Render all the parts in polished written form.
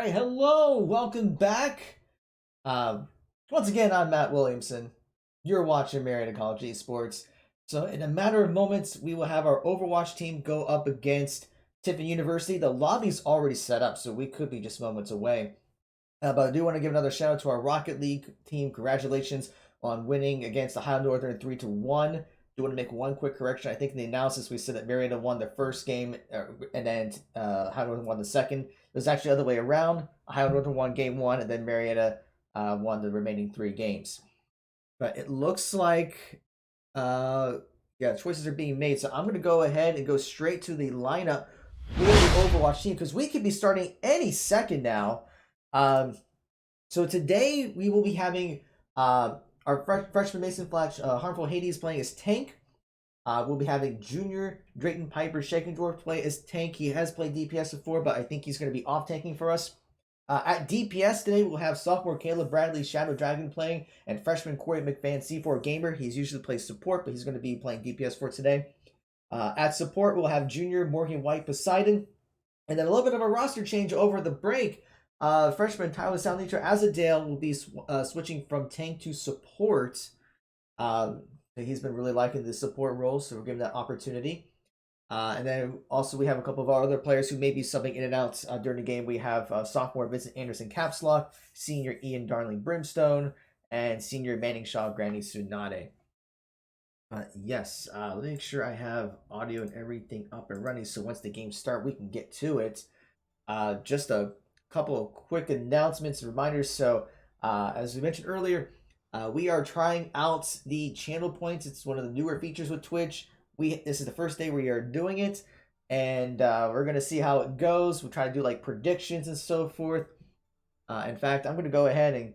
right, hello, welcome back. Once again, I'm Matt Williamson. You're watching Marietta College Esports. So in a matter of moments, we will have our Overwatch team go up against Tiffin University. The lobby's already set up, so we could be just moments away. But I do want to give another shout out to our Rocket League team. Congratulations on winning against Ohio Northern 3-1. Do want to make one quick correction. I think in the analysis we said that Marietta won the first game and then Ohio Northern won the second. It was actually the other way around. Ohio Northern won game one and then Marietta won the remaining 3 games. But it looks like choices are being made. So I'm going to go ahead and go straight to the lineup for the Overwatch team because we could be starting any second now. So today we will be having our freshman Mason Flash, Harmful Hades playing as tank. We'll be having junior Drayton Piper Shaking Dwarf play as tank. He has played DPS before, but I think he's going to be off tanking for us. At DPS today, we'll have sophomore Caleb Bradley Shadow Dragon playing and freshman Corey McVan C4 Gamer. He's usually plays support, but he's going to be playing DPS for today. At support, we'll have junior Morgan White Poseidon. And then a little bit of a roster change over the break. Freshman Tyler Soundleader Azadale will be switching from tank to support. He's been really liking the support role, so we're giving that opportunity. And then also we have a couple of our other players who may be subbing in and out during the game. We have sophomore Vincent Anderson Capslock, senior Ian Darling Brimstone, and senior Manning Shaw Granny Tsunade. Yes, let me make sure I have audio and everything up and running so once the game starts we can get to it. Just a couple of quick announcements and reminders. So as we mentioned earlier, we are trying out the channel points. It's one of the newer features with Twitch. This is the first day we are doing it, and we're gonna see how it goes. We'll try to do like predictions and so forth. In fact, I'm gonna go ahead and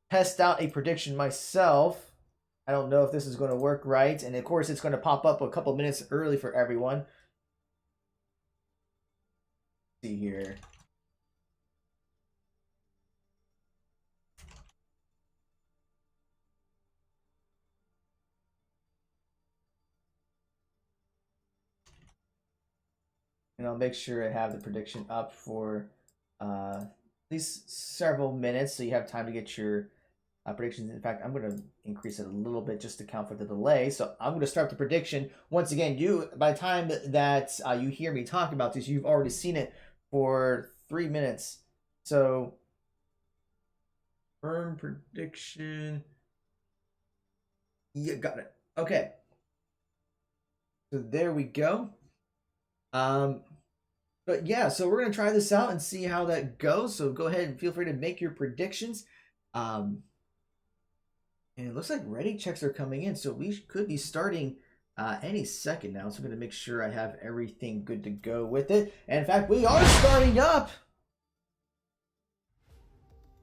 test out a prediction myself. I don't know if this is going to work right, and of course it's going to pop up a couple minutes early for everyone. Let's see here. And I'll make sure I have the prediction up for at least several minutes so you have time to get your predictions. In fact, I'm going to increase it a little bit just to account for the delay. So I'm going to start the prediction. Once again, by the time that you hear me talk about this, you've already seen it for 3 minutes. So, firm prediction. Yeah, got it. Okay. So there we go. But yeah, so we're going to try this out and see how that goes. So go ahead and feel free to make your predictions. And it looks like ready checks are coming in. So we could be starting any second now. So I'm going to make sure I have everything good to go with it. And in fact, we are starting up.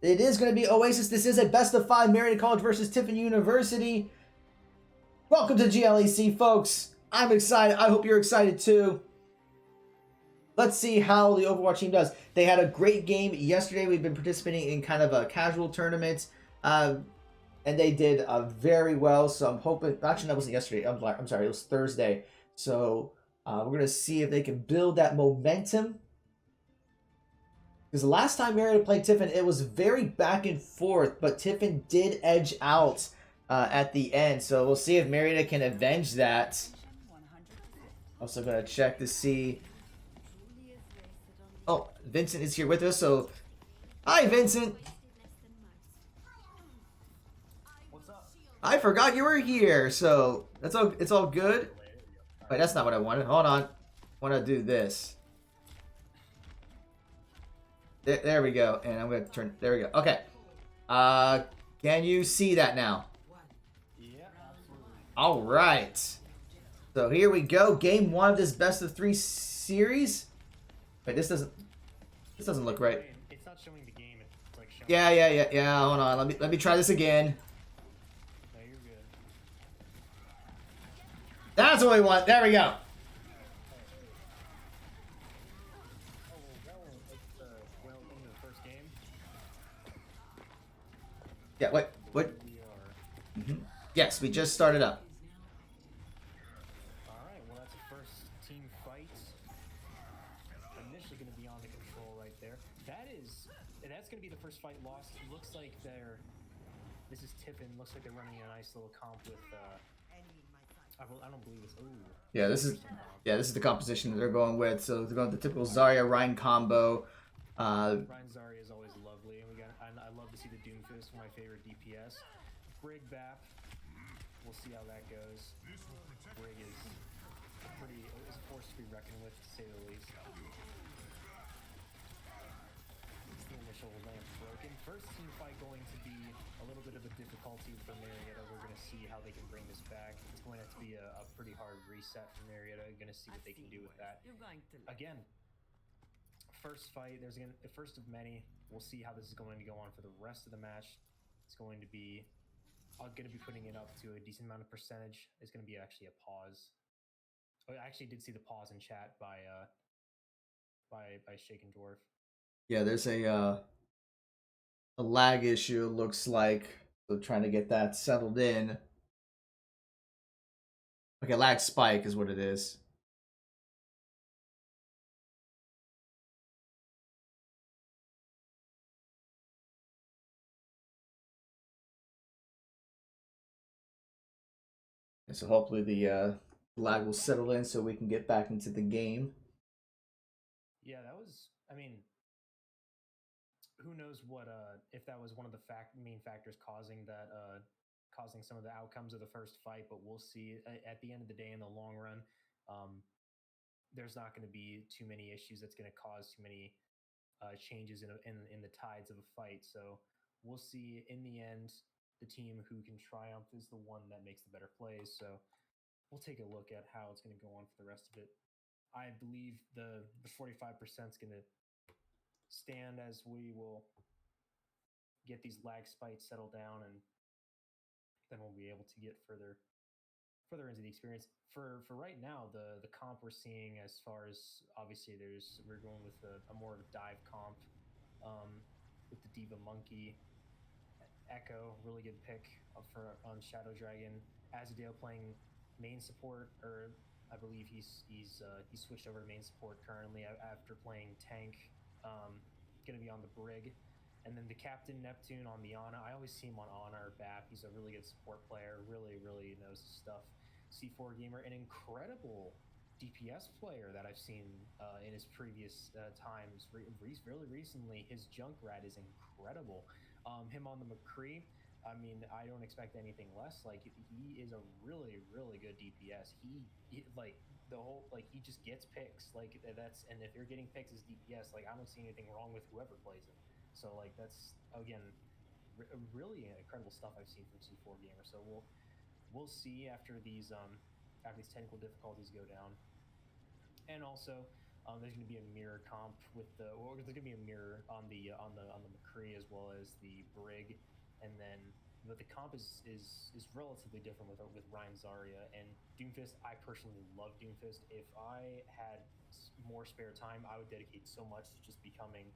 It is going to be Oasis. This is a best of 5 Marietta College versus Tiffin University. Welcome to GLEC, folks. I'm excited. I hope you're excited too. Let's see how the Overwatch team does. They had a great game yesterday. We've been participating in kind of a casual tournament, and they did very well. So I'm hoping. Actually, that wasn't yesterday. I'm sorry. It was Thursday. So we're gonna see if they can build that momentum. Because the last time Marietta played Tiffin, it was very back and forth, but Tiffin did edge out at the end. So we'll see if Marietta can avenge that. Also gonna check to see. Oh, Vincent is here with us, so hi, Vincent. What's up? I forgot you were here, so it's all good. Wait, that's not what I wanted. Hold on, I want to do this. There we go, and I'm gonna turn. There we go. Okay. Can you see that now? Yeah, absolutely. All right. So here we go. Game 1 of this best of 3 series. Wait, this doesn't look right. It's not showing the game. It's like showing. Yeah. Hold on. Let me try this again. No, you're good. That's what we want. There we go. Oh, well, it's into the first game. Yeah. What? We are. Yes, we just started up. All right. Well, that's the first team fight. initially going to be on the control right there. That's going to be the first fight lost. It looks like this is Tiffin. Looks like they're running a nice little comp with. I don't believe it's. Ooh. Yeah, this is the composition that they're going with. So they're going with the typical Zarya Rein combo. Ryan Zarya is always lovely, and I love to see the Doomfist, my favorite DPS. Brig Bap. We'll see how that goes. Brig is a force to be reckoned with, to say the least. The initial lamp broken. First team fight going to be a little bit of a difficulty for Marietta. We're going to see how they can bring this back. It's going to have to be a pretty hard reset for Marietta. Going to see what they can do with that. Again, first fight. There's the first of many. We'll see how this is going to go on for the rest of the match. It's going to be. I'm going to be putting it up to a decent amount of percentage. It's going to be actually a pause. I actually did see the pause in chat by Shaken Dwarf. Yeah, there's a lag issue. It looks like so trying to get that settled in. Okay, lag spike is what it is. And so hopefully the lag will settle in so we can get back into the game. Yeah, that was. I mean, who knows what if that was one of the main factors causing that causing some of the outcomes of the first fight, but we'll see. At the end of the day, in the long run, there's not going to be too many issues that's going to cause too many changes in the tides of a fight. So we'll see. In the end, the team who can triumph is the one that makes the better plays. So we'll take a look at how it's going to go on for the rest of it. I believe the 45% is going to stand as we will get these lag spikes settled down, and then we'll be able to get further into the experience. For right now, the comp we're seeing, as far as obviously we're going with a more of a dive comp with the Diva Monkey. Echo, really good pick on Shadow Dragon. Azadale playing main support, or I believe he's switched over to main support currently after playing tank. Going to be on the Brig. And then the Captain Neptune on the Ana. I always see him on Ana or BAP. He's a really good support player. Really, really knows his stuff. C4 gamer, an incredible DPS player that I've seen in his previous times. Really recently, his Junkrat is incredible. Him on the McCree, I mean, I don't expect anything less. Like, he is a really, really good DPS. He like the whole, like, he just gets picks. Like, and if you're getting picks as DPS, like, I don't see anything wrong with whoever plays him. So, like, that's again really incredible stuff I've seen from C4 Gamer. So we'll see after these technical difficulties go down. And also, there's going to be a mirror comp with there's going to be a mirror on the McCree as well as the Brig, and then but the comp is relatively different with Ryan Zarya and Doomfist. I personally love Doomfist. If I had more spare time, I would dedicate so much to just becoming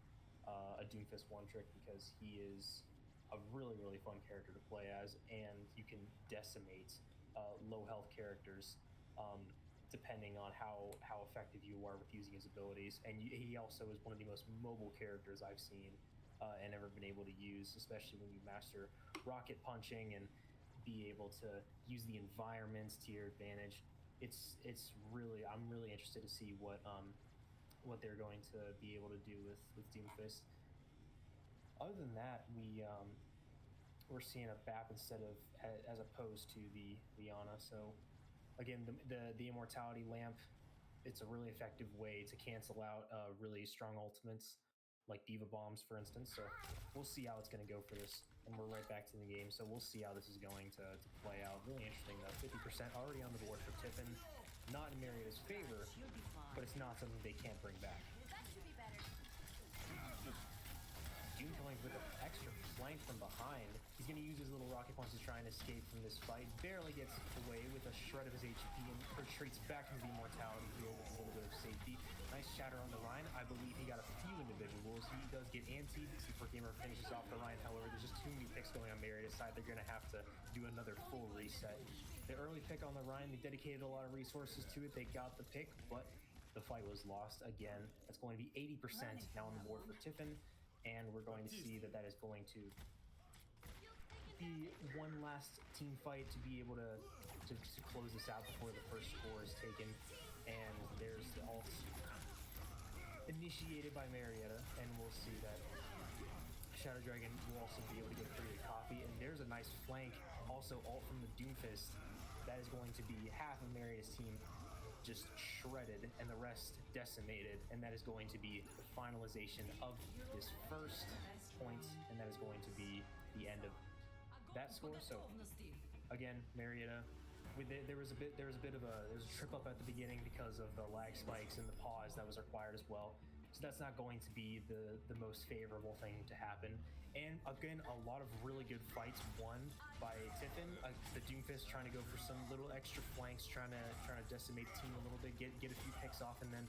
a Doomfist one trick, because he is a really, really fun character to play as, and you can decimate low health characters depending on how effective you are with using his abilities. And he also is one of the most mobile characters I've seen and ever been able to use, especially when you master rocket punching and be able to use the environments to your advantage. It's really, I'm really interested to see what they're going to be able to do with Doomfist. Other than that, we're seeing a BAP instead of as opposed to the Ana. So again, the Immortality Lamp, it's a really effective way to cancel out really strong ultimates like Diva Bombs, for instance. So we'll see how it's going to go for this, and we're right back to the game. So we'll see how this is going to play out. Really interesting though. 50% already on the board for Tiffin. Not in Marietta's favor, but it's not something they can't bring back. Doom coming with an extra flank from behind. He's going to use his little rocket punch to try and escape from this fight. Barely gets away with a shred of his HP and retreats back into the Immortality field with a little bit of safety. Nice shatter on the Rhine. I believe he got a few individuals. He does get antied. C4 Gamer finishes off the Rhine. However, there's just too many picks going on Marietta's side. They're going to have to do another full reset. The early pick on the Rhine, they dedicated a lot of resources to it. They got the pick, but the fight was lost again. That's going to be 80% now on the board for Tiffin, and we're going to see that is going to be one last team fight to be able to close this out before the first score is taken. And there's the ult initiated by Marietta, and we'll see that Shadow Dragon will also be able to get a pretty good copy. And there's a nice flank, also ult from the Doomfist. That is going to be half of Marietta's team just shredded and the rest decimated, and that is going to be the finalization of this first point, and that is going to be the end of that score. So again, Marietta, there was a bit of a trip up at the beginning because of the lag spikes and the pause that was required as well. So that's not going to be the most favorable thing to happen. And again, a lot of really good fights won by Tiffin. The Doomfist trying to go for some little extra flanks, trying to decimate the team a little bit, get a few picks off, and then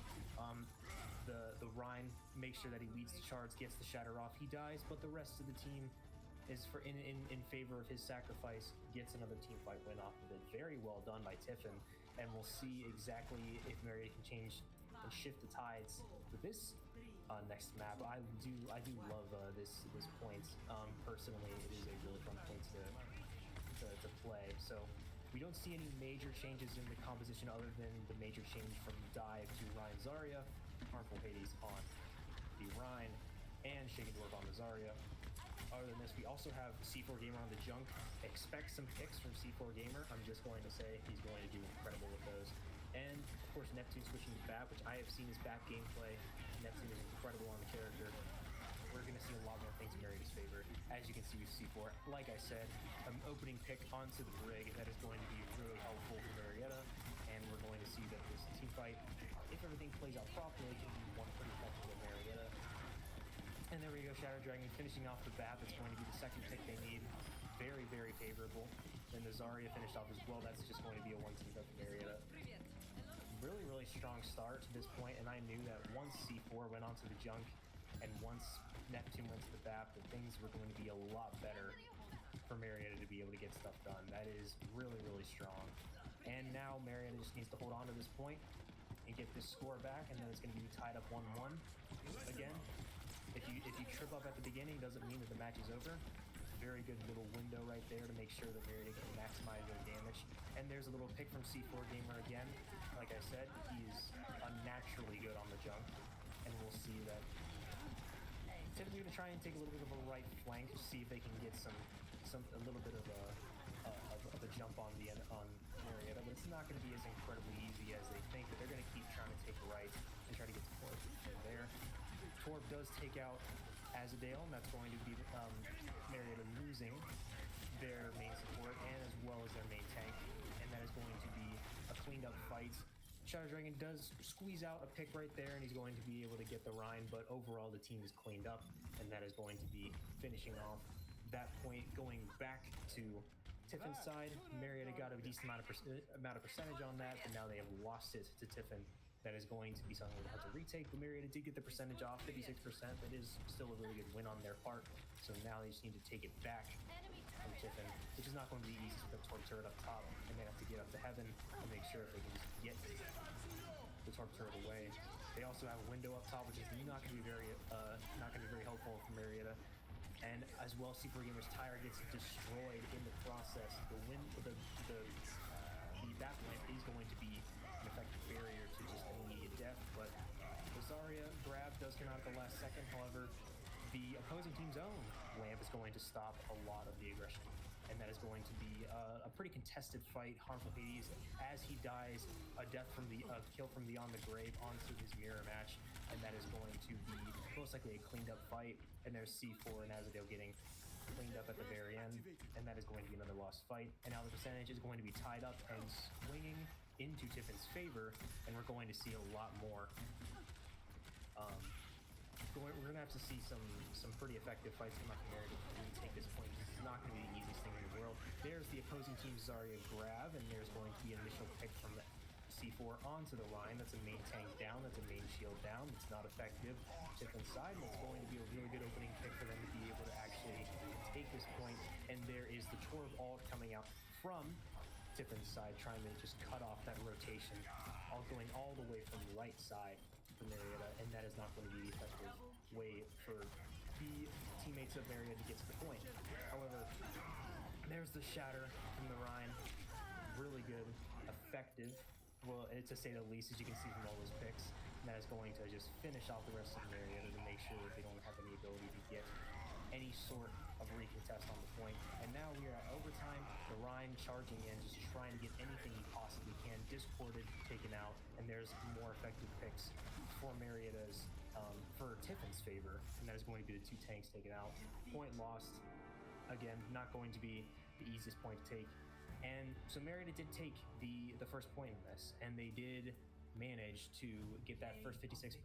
the Rhine makes sure that he leads the charge, gets the shatter off. He dies, but the rest of the team is in favor of his sacrifice, gets another team fight win off of it. Very well done by Tiffin, and we'll see exactly if Marietta can change and shift the tides for this next map. I do love this point. Personally, it is a really fun point to play. So we don't see any major changes in the composition other than the major change from Dive to Rhine Zarya, Harmful Hades on the Rhine, and Shaken Dwarf on the Zarya. Other than this, we also have C4 Gamer on the junk. Expect some picks from C4 Gamer. I'm just going to say he's going to do incredible with those. And of course, Neptune switching to BAP, which I have seen his BAP gameplay. Neptune is incredible on the character. We're going to see a lot more things in Marietta's favor. As you can see with C4, like I said, an opening pick onto the Brig that is going to be really helpful for Marietta. And we're going to see that this team fight, if everything plays out properly, can be one pretty effective with Marietta. And there we go, Shadow Dragon finishing off the BAP. It's going to be the second pick they need. Very, very favorable. Then the Zarya finished off as well. That's just going to be a one-team pick for Marietta. Really, really strong start to this point, and I knew that once C4 went onto the junk and once Neptune went to the BAP, that things were going to be a lot better for Marietta to be able to get stuff done. That is really, really strong. And now Marietta just needs to hold on to this point and get this score back, and then it's going to be tied up 1-1 again. If you trip up at the beginning, doesn't mean that the match is over. Very good little window right there to make sure that Marietta can maximize their damage. And there's a little pick from C4 Gamer again. Like I said, he's unnaturally good on the jump, and we'll see that. Typically, going to try and take a little bit of a right flank to see if they can get a little bit of a jump on Marietta, but it's not going to be as incredibly easy as they think. But they're going to keep trying to take right and try to get the Torb there. Torb does take out Azadale, and that's going to be Marietta losing their main support and as well as their main tank, and that is going to be a cleaned up fight. Shadow Dragon does squeeze out a pick right there, and he's going to be able to get the Rhine, but overall the team is cleaned up, and that is going to be finishing off that point. Going back to Tiffin's side, Marietta got a decent amount of percentage on that, but now they have lost it to Tiffin. That is going to be something we'll have to retake, but Marietta did get the percentage off, 56%. That is still a really good win on their part. So now they just need to take it back from Tiffin, which is not going to be easy with the Torb turret up top, and they have to get up to heaven and make sure if they can just get the Torb turret away. They also have a window up top, which is not going to be very helpful for Marietta. And as well, C4 Gamer's tire gets destroyed in the process. The back lamp is going to be an effective barrier to just immediate death, but the Zarya grab does come out at the last second. However, the opposing team's own lamp is going to stop a lot of the aggression, and that is going to be a pretty contested fight. Harmful Hades, as he dies, a death from the kill from Beyond the Grave onto his mirror match, and that is going to be most likely a cleaned up fight. And there's C4 and Azadale getting cleaned up at the very end, and that is going to be another lost fight. And now the percentage is going to be tied up and swinging into Tiffin's favor, and we're going to see a lot more. We're going to have to see some pretty effective fights come out from there to really take this point. This is not going to be the easiest thing in the world. There's the opposing team's Zarya grab, and there's going to be an initial pick from C4 onto the Rhine. That's a main tank down, that's a main shield down. It's not effective. Tiffin's side, and it's going to be a really good opening pick for them to be able to actually take this point. And there is the Torb ult coming out from Tiffin's side, trying to just cut off that rotation, all going all the way from the right side for Marietta, and that is not going to be the effective way for the teammates of Marietta to get to the point. However, there's the shatter from the Rhine. Really good, effective, well, to say the least, as you can see from all those picks. And that is going to just finish off the rest of Marietta to make sure that they don't have any ability to get any sort of recontest on the point. And now we are at overtime. The Rhine charging in, just trying to get anything he possibly can. Discorded, taken out, and there's more effective picks for Marietta's, for Tiffin's favor, and that is going to be the 2 tanks taken out. Point lost. Again, not going to be the easiest point to take. And so Marietta did take the first point in this, and they did manage to get that first 56%.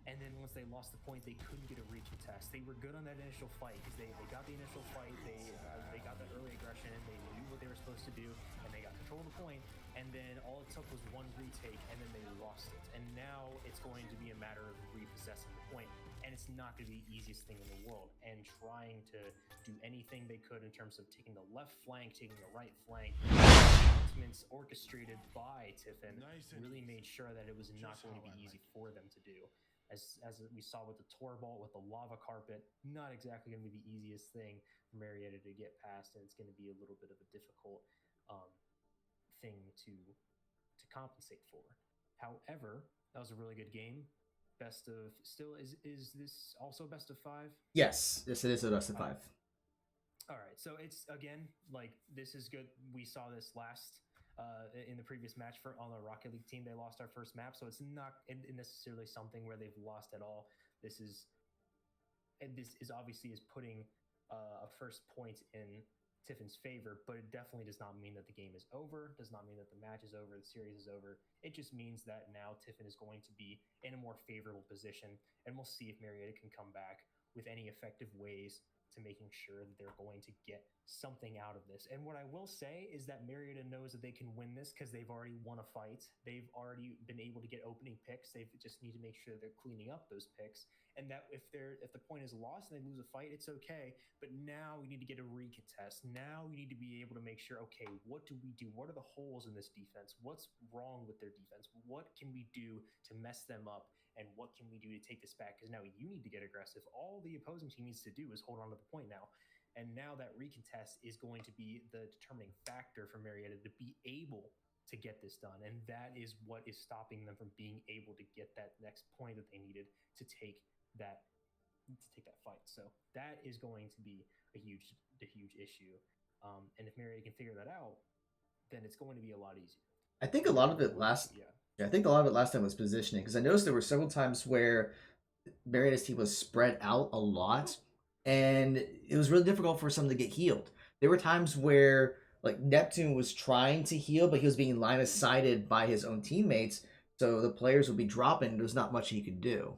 And then once they lost the point, they couldn't get a recontest. They were good on that initial fight because they got the initial fight. They got that early aggression. They knew what they were supposed to do, and they got control of the point. And then all it took was one retake, and then they lost it. And now it's going to be a matter of repossessing the point. And it's not going to be the easiest thing in the world. And trying to do anything they could in terms of taking the left flank, taking the right flank, announcements orchestrated by Tiffin really made sure that it was not going to be easy for them to do. As we saw with the tour vault, with the lava carpet, not exactly going to be the easiest thing for Marietta to get past, and it's going to be a little bit of a difficult thing to compensate for. However, that was a really good game. Best of still is this also best of 5? Yes, it is a best of 5. All right, so it's again like this is good. We saw this last in the previous match on the Rocket League team. They lost our first map, so it's not necessarily something where they've lost at all. This is obviously putting a first point in Tiffin's favor, but it definitely does not mean that the game is over. Does not mean that the match is over, the series is over. It just means that now Tiffin is going to be in a more favorable position, and we'll see if Marietta can come back with any effective ways to making sure that they're going to get something out of this. And what I will say is that Marietta knows that they can win this because they've already won a fight. They've already been able to get opening picks. They just need to make sure they're cleaning up those picks. And that if the point is lost and they lose a fight, it's okay. But now we need to get a recontest. Now we need to be able to make sure, okay, what do we do? What are the holes in this defense? What's wrong with their defense? What can we do to mess them up? And what can we do to take this back? Because now you need to get aggressive. All the opposing team needs to do is hold on to the point now. And now that recontest is going to be the determining factor for Marietta to be able to get this done. And that is what is stopping them from being able to get that next point that they needed to take that fight. So that is going to be a huge issue. And if Marietta can figure that out, then it's going to be a lot easier. I think a lot of it last time was positioning, because I noticed there were several times where Marietta's team was spread out a lot, and it was really difficult for some to get healed. There were times where like Neptune was trying to heal, but he was being line of sighted by his own teammates, so the players would be dropping. There was not much he could do.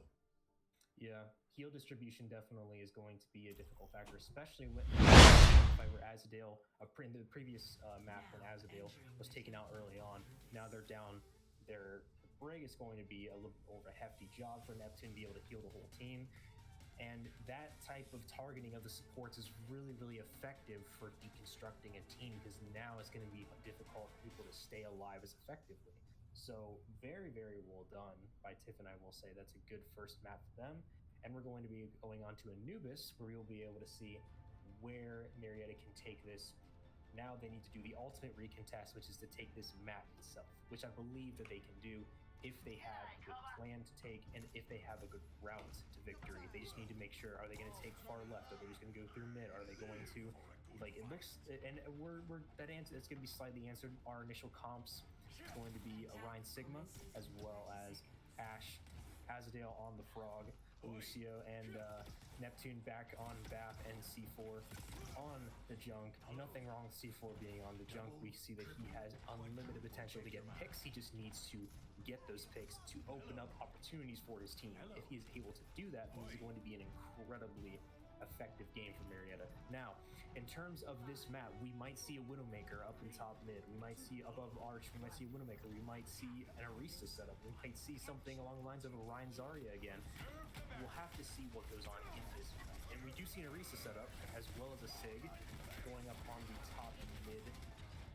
Yeah, heal distribution definitely is going to be a difficult factor, especially when if I were Azadale, in the previous map when Azadale was taken out early on. Now they're down. Their Brig is going to be a little over a hefty job for Neptune to be able to heal the whole team. And that type of targeting of the supports is really, really effective for deconstructing a team, because now it's going to be difficult for people to stay alive as effectively. So very, very well done by Tiffin, I will say. That's a good first map for them. And we're going to be going on to Anubis, where you'll be able to see where Marietta can take this. Now they need to do the ultimate recontest, which is to take this map itself, which I believe that they can do if they have a good plan to take and if they have a good route to victory. They just need to make sure, are they going to take far left? Are they just going to go through mid? Are they going to, like, it looks, and we're that answer, it's going to be slightly answered. Our initial comps is going to be Orion Sigma, as well as Ash, Azadale on the Frog, Lucio, and Neptune back on BAP and C4 on the Junk. Nothing wrong with C4 being on the Junk. We see that he has unlimited potential to get picks. He just needs to get those picks to open up opportunities for his team. If he is able to do that, then it's going to be an incredibly effective game for Marietta. Now, in terms of this map, we might see a Widowmaker up in top mid. We might see above Arch. We might see a Widowmaker. We might see an Arista setup. We might see something along the lines of a Ryan Zarya again. We'll have to see what goes on in this map. And we do see an Arista setup, as well as a Sig going up on the top mid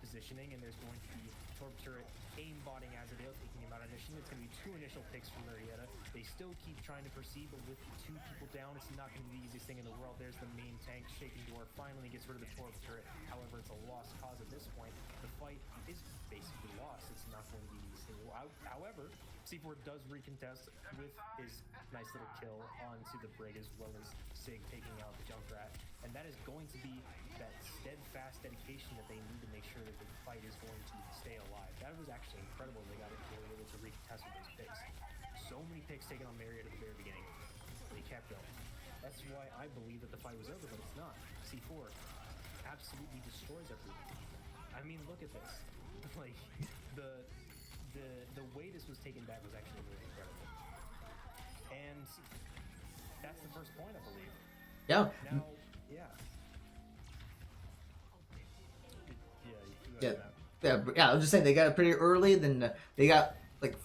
positioning, and there's going to be Torp Turret aimbotting Azadale, taking him out initially. It's going to be 2 initial picks from Marietta. They still keep trying to proceed, but with 2 people down, it's not going to be the easiest thing in the world. There's the main tank. Shaking Door finally gets rid of the Torp Turret. However, it's a lost cause at this point. The fight is basically lost. It's not going to be the easiest thing. However, C4 does recontest with his nice little kill onto the Brig, as well as Sig taking out the Junkrat. And that is going to be that steadfast dedication that they need to make sure that the fight is going to stay alive. That was actually incredible. They got able to recontest with those picks. So many picks taken on Marietta at the very beginning. They kept going. That's why I believe that the fight was over, but it's not. C4 absolutely destroys everyone. I mean, look at this. Like, the way this was taken back was actually really incredible. And that's the first point, I believe. Yeah. Now, yeah. Yeah, I was just saying they got it pretty early. Then they got like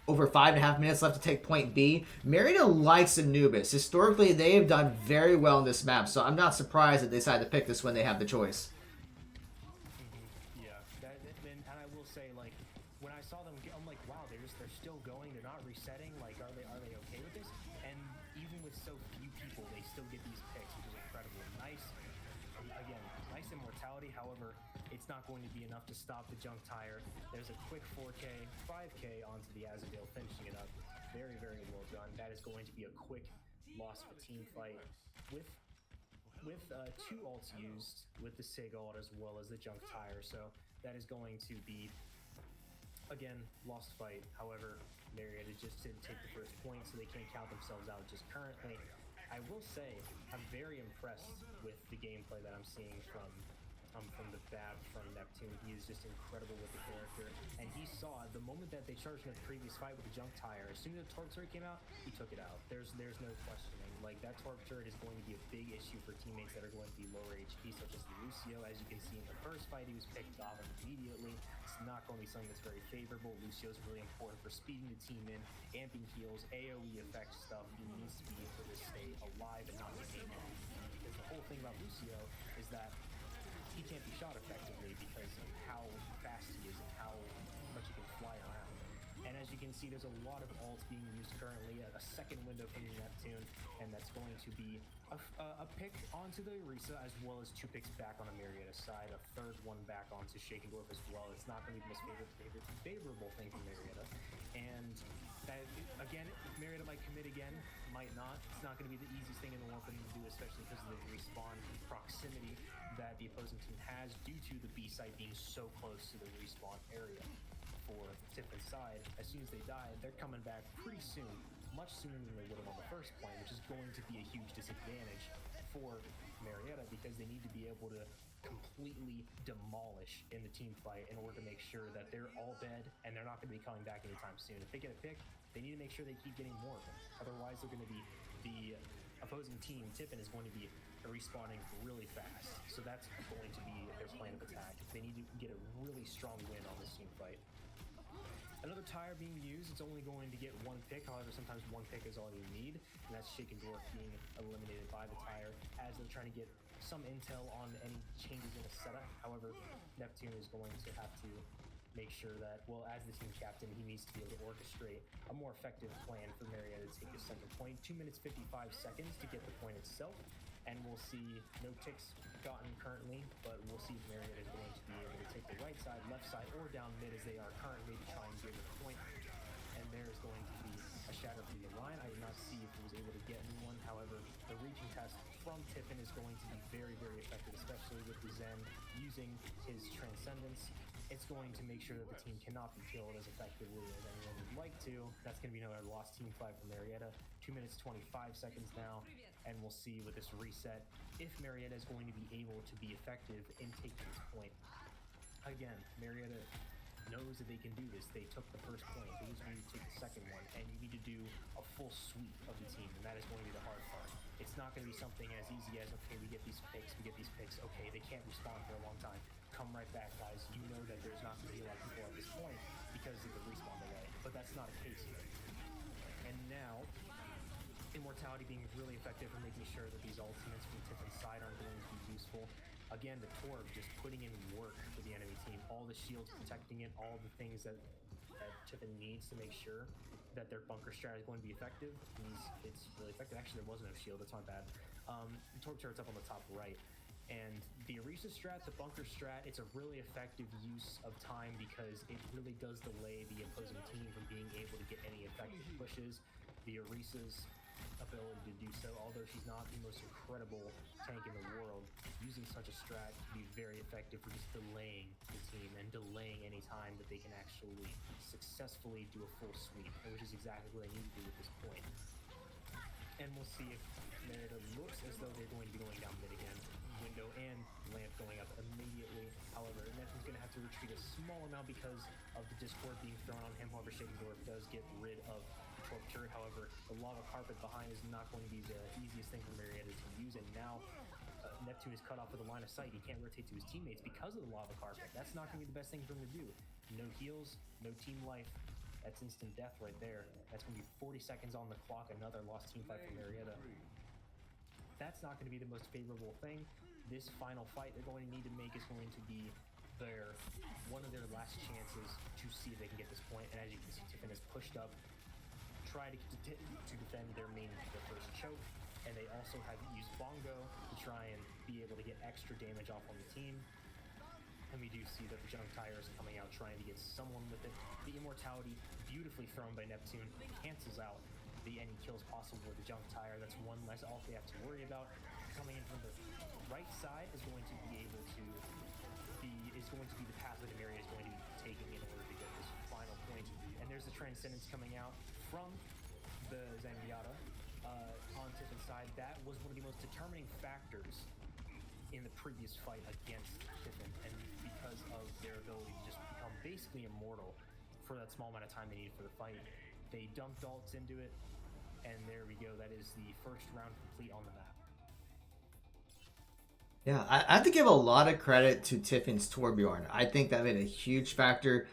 over 5.5 minutes left to take point B. Marietta likes Anubis. Historically, they have done very well in this map, so I'm not surprised that they decided to pick this when they have the choice. Yeah, and I will say, like, when I saw them, I'm like, wow, they're still going. They're not resetting. Like, are they okay with this? And even with so few people, they still get these picks, which is incredible. Nice, again, nice immortality. However, it's not going to be enough to stop the Junk Tire. There's a quick 4K, 5K onto the Azadale, finishing it up. Very, very well done. That is going to be a quick loss of a team fight with 2 ults used, with the Sig ult as well as the Junk Tire. So that is going to be, again, lost fight. However, Marietta just didn't take the first point, so they can't count themselves out just currently. I will say I'm very impressed with the gameplay that I'm seeing from the Bab from Neptune. He is just incredible with the character, and he saw the moment that they charged in the previous fight with the Junk Tire. As soon as the Torp Turret came out, he took it out. There's no questioning. Like, that Torp Turret is going to be a big issue for teammates that are going to be lower HP, such as the Lucio. As you can see in the first fight, he was picked off immediately. It's not going to be something that's very favorable. Lucio is really important for speeding the team in, amping heals, AoE effect stuff. He needs to be able to stay alive and not get aim off. Because the whole thing about Lucio is that he can't be shot effectively because of how fast he is and how much he can fly around. And as you can see, there's a lot of ults being used currently, a second window from the Neptune, and that's going to be a pick onto the Orisa, as well as 2 picks back on the Marietta side, a third one back onto Shaken Dwarf as well. It's not going to be the most favorable thing for Marietta. And that, again, Marietta might commit again, might not. It's not going to be the easiest thing in the world for them to do, especially because of the respawn proximity that the opposing team has due to the B site being so close to the respawn area. For Tiffin's side, as soon as they die, they're coming back pretty soon, much sooner than they would have on the first point, which is going to be a huge disadvantage for Marietta because they need to be able to completely demolish in the team fight in order to make sure that they're all dead and they're not going to be coming back anytime soon. If they get a pick, they need to make sure they keep getting more of them. Otherwise, they're going to be the opposing team, Tiffin, is going to be respawning really fast. So that's going to be their plan of attack. They need to get a really strong win on this team fight. Another tire being used, it's only going to get 1 pick. However, sometimes 1 pick is all you need, and that's Shaken Dwarf being eliminated by the tire as they're trying to get some intel on any changes in the setup. However, Neptune is going to have to make sure that, well, as the team captain, he needs to be able to orchestrate a more effective plan for Marietta to take the center point. 2 minutes 55 seconds to get the point itself, and we'll see no ticks gotten currently, but we'll see if Marietta is going to be able to take the right side, left side, or down mid as they are currently to try and get the point. And there is going to be a shatter from the line. I did not see if he was able to get anyone. However, the reaching test from Tiffin is going to be very, very effective, especially with the Zen using his Transcendence. It's going to make sure that the team cannot be killed as effectively as anyone would like to. That's going to be another lost team fight for Marietta. 2 minutes 25 seconds now, and we'll see with this reset if Marietta is going to be able to be effective in taking this point. Again, Marietta knows that they can do this. They took the first point. They just need to take the second one, and you need to do a full sweep of the team, and that is going to be the hard part. It's not going to be something as easy as, okay, we get these picks, okay, they can't respond for a long time. Come right back, guys. You know that there's not going to be a lot of people at this point because of the respawn delay, but that's not a case here. And now, Immortality being really effective for making sure that these ultimates from Tiffin's side aren't going to be useful. again, the Torb just putting in work for the enemy team, all the shields protecting it, all the things that Tiffin needs to make sure that their bunker strat is going to be effective. It's really effective. Actually, there was no shield. That's my bad. Torb turret's up on the top right. And the Orisa strat, the bunker strat, it's a really effective use of time because it really does delay the opposing team from being able to get any effective pushes. The Orisa's ability to do so, although she's not the most incredible tank in the world, using such a strat can be very effective for just delaying the team and delaying any time that they can actually successfully do a full sweep, which is exactly what they need to do at this point. And we'll see if Marietta looks as though they're going to be going down mid again. Window and lamp going up immediately. However, Neptune's going to have to retreat a small amount because of the discord being thrown on him. However, Shaking Dwarf does get rid of the Torp turret. However, the lava carpet behind is not going to be the easiest thing for Marietta to use. And now Neptune is cut off with a line of sight. He can't rotate to his teammates because of the lava carpet. That's not going to be the best thing for him to do. No heals, no team life. That's instant death right there. That's going to be 40 seconds on the clock. Another lost team fight for Marietta. That's not going to be the most favorable thing. This final fight they're going to need to make is going to be one of their last chances to see if they can get this point. And as you can see, Tiffin has pushed up, try to defend their first choke, and they also have used Bongo to try and be able to get extra damage off on the team. And we do see that the Junk Tire is coming out trying to get someone with it. The Immortality, beautifully thrown by Neptune, cancels out any kills possible with the Junk Tire. That's one less off they have to worry about. Coming in from the right side is going to be the path that Marietta is going to be taking in order to get this final point. And there's the Transcendence coming out from the Zenyatta on Tiffin's side. That was one of the most determining factors in the previous fight against Tiffin, and because of their ability to just become basically immortal for that small amount of time they needed for the fight, they dumped ults into it, and there we go. That is the first round complete on the map. Yeah, I have to give a lot of credit to Tiffin's Torbjorn. I think that made a huge factor.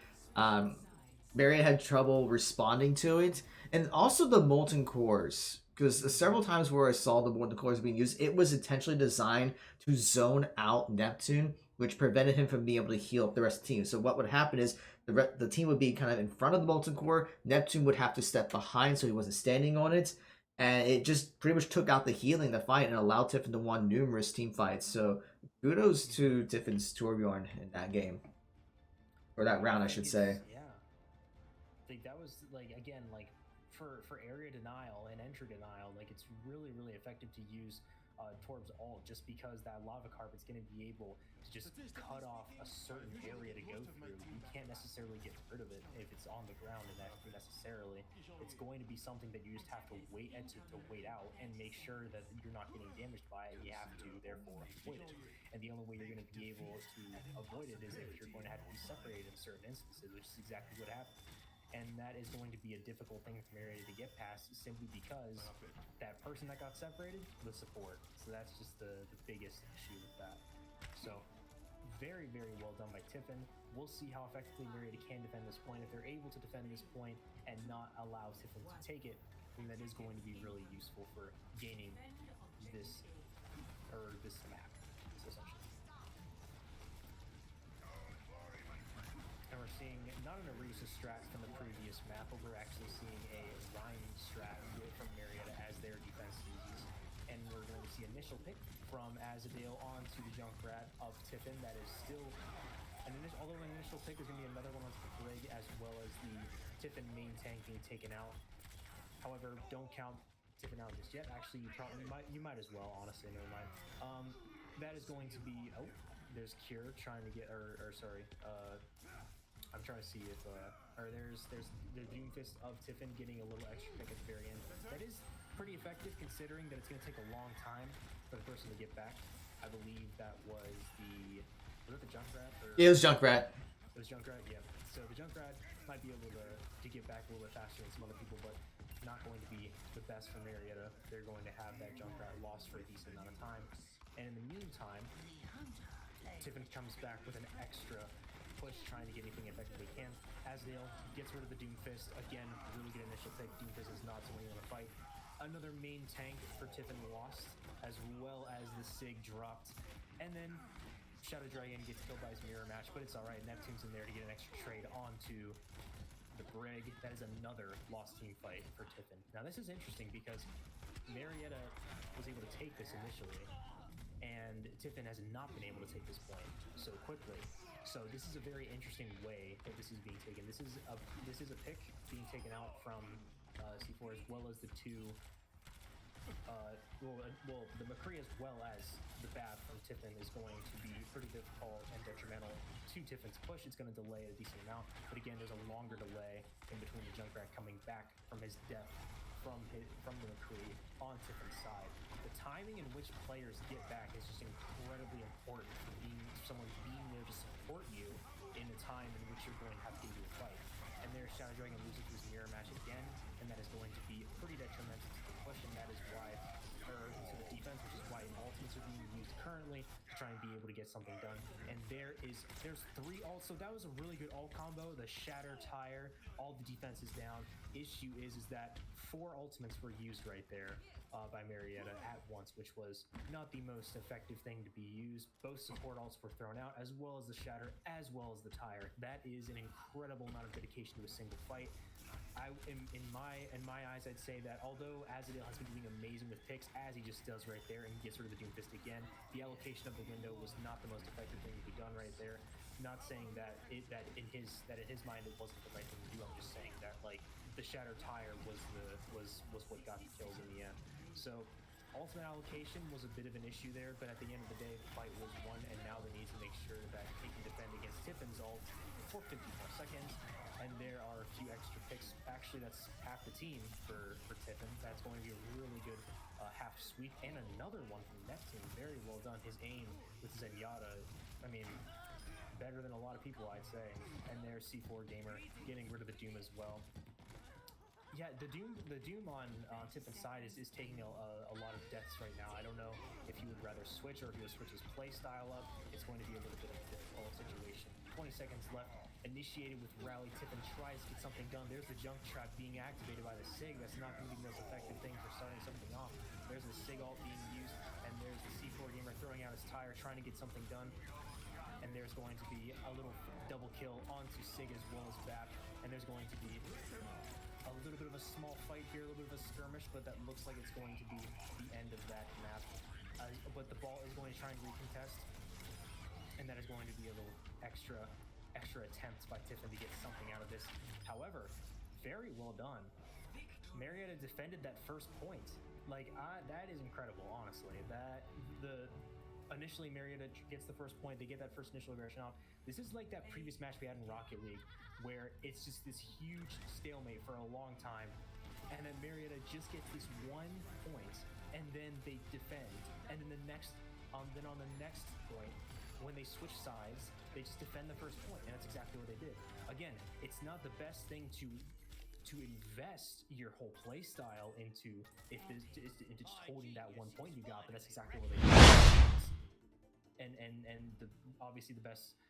Marietta had trouble responding to it, and also the molten cores. Because several times where I saw the molten cores being used, it was intentionally designed to zone out Neptune, which prevented him from being able to heal up the rest of the team. So what would happen is the team would be kind of in front of the molten core. Neptune would have to step behind so he wasn't standing on it. And it just pretty much took out the healing in the fight and allowed Tiffin to win numerous team fights. So kudos to Tiffin's Torbjorn in that game. Or that round, I should say. Yeah. I think that was, again, for area denial and entry denial, it's really, really effective to use Torb's ult, just because that lava carpet's going to be able to just cut off a certain area to go through. You can't necessarily get rid of it if it's on the ground, and that necessarily it's going to be something that you just have to wait to wait out and make sure that you're not getting damaged by it. You have to therefore avoid it, and the only way you're going to be able to avoid it is if you're going to have to be separated in certain instances, which is exactly what happened. And that is going to be a difficult thing for Marietta to get past, simply because that person that got separated was support. So that's just the biggest issue with that. So very, very well done by Tiffin. We'll see how effectively Marietta can defend this point. If they're able to defend this point and not allow Tiffin to take it, then that is going to be really useful for gaining this map, essentially. And we're seeing not an Orisa strat from the previous map, but we're actually seeing a Rhyme strat from Marietta as their defense uses. And we're going to see initial pick from Azadale onto the Junkrat of Tiffin. That is still although an initial pick is going to be another one onto the Brig, as well as the Tiffin main tank being taken out. However, don't count Tiffin out just yet. Actually, you might as well, honestly, never mind. That is going to be there's Cure trying to get I'm trying to see if there's the Doomfist of Tiffin getting a little extra pick at the very end. That is pretty effective, considering that it's going to take a long time for the person to get back. I believe that was the Junkrat? It was Junkrat. It was Junkrat, yeah. So the Junkrat might be able to get back a little bit faster than some other people, but not going to be the best for Marietta. They're going to have that Junkrat lost for a decent amount of time. And in the meantime, Tiffin comes back with an extra push, trying to get anything effective they can. Azadale gets rid of the Doomfist. Again, really good initial pick. Doomfist is not someone you want to fight. Another main tank for Tiffin lost, as well as the Sig dropped. And then Shadow Dragon gets killed by his mirror match, but it's all right. Neptune's in there to get an extra trade onto the Brig. That is another lost team fight for Tiffin. Now this is interesting because Marietta was able to take this initially, and Tiffin has not been able to take this point so quickly. So this is a very interesting way that this is being taken. This is a pick being taken out from C4 as well as the two. Well, the McCree as well as the Bath from Tiffin is going to be pretty difficult and detrimental to Tiffin's push. It's going to delay a decent amount, but again, there's a longer delay in between the Junkrat coming back from his death from the McCree on Tiffin's side. The timing in which players get back is just incredibly important for someone being there to support you in a time in which you're going to have to get into a fight. And there's Shadow Dragon losing to his mirror match again, and that is going to be pretty detrimental to the push, and that is why, or to the defense, which is why ultimates are being used currently to try and be able to get something done. And there's 3 ults, so that was a really good ult combo. The Shatter Tire, all the defense is down. Issue is that 4 ultimates were used right there by Marietta at once, which was not the most effective thing to be used. Both support ults were thrown out, as well as the Shatter, as well as the Tire. That is an incredible amount of dedication to a single fight. In my eyes, I'd say that although Azadil has been doing amazing with picks, as he just does right there, and he gets rid of the Doomfist again, the allocation of the window was not the most effective thing to be done right there. Not saying that in his mind it wasn't the right thing to do. I'm just saying that like the Shatter Tire was what got the kills in the end. So ultimate allocation was a bit of an issue there, but at the end of the day, the fight was won, and now they need to make sure that they can defend against Tiffin's ult for 50 more seconds. And there are a few extra picks. Actually, that's half the team for Tiffin. That's going to be a really good half sweep. And another one from Neptune. Very well done. His aim with Zenyatta, I mean, better than a lot of people, I'd say. And there's C4 Gamer getting rid of the Doom as well. Yeah, the Doom on Tiffin's side is taking a lot of deaths right now. I don't know if he would rather switch or if he would switch his play style up. It's going to be a little bit of a difficult situation. 20 seconds left. Initiated with Rally. Tiffin tries to get something done. There's the junk trap being activated by the Sig. That's not going to be the most effective thing for starting something off. There's the Sig ult being used, and there's the C4 Gamer throwing out his Tire, trying to get something done. And there's going to be a little double kill onto Sig as well as Bap. And there's going to be a little bit of a small fight here, a little bit of a skirmish, but that looks like it's going to be the end of that map. But the ball is going to try and recontest, and that is going to be a little extra attempts by Tiffin to get something out of this. However, very well done. Marietta defended that first point. Like, that is incredible, honestly. Initially Marietta gets the first point, they get that first initial aggression off. This is like that previous match we had in Rocket League, where it's just this huge stalemate for a long time, and then Marietta just gets this 1 point, and then they defend, and then on the next point, when they switch sides, they just defend the first point, and that's exactly what they did. Again, it's not the best thing to invest your whole play style into into just holding that 1 point you got, but that's exactly what they did. And obviously the best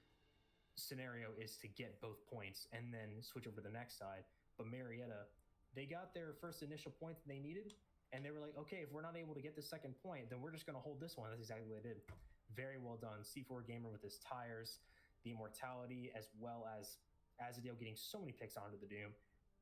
scenario is to get both points and then switch over to the next side. But Marietta, they got their first initial point that they needed, and they were like, okay, if we're not able to get the second point, then we're just going to hold this one. That's exactly what they did. Very well done. C4 Gamer with his tires, the immortality, as well as Azadil getting so many picks onto the Doom,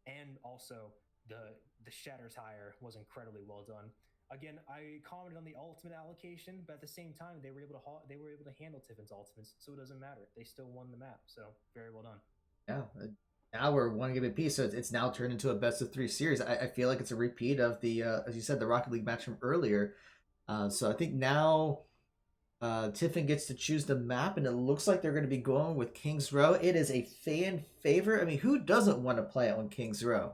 and also the Shatter Tire was incredibly well done. Again, I commented on the ultimate allocation, but at the same time, they were able to handle Tiffin's ultimates, so it doesn't matter. They still won the map, so very well done. Yeah, now we're 1 game apiece, so it's now turned into a best of 3 series. I feel like it's a repeat of the, as you said, the Rocket League match from earlier. So I think now Tiffin gets to choose the map, and it looks like they're going to be going with Kings Row. It is a fan favorite. I mean, who doesn't want to play on Kings Row?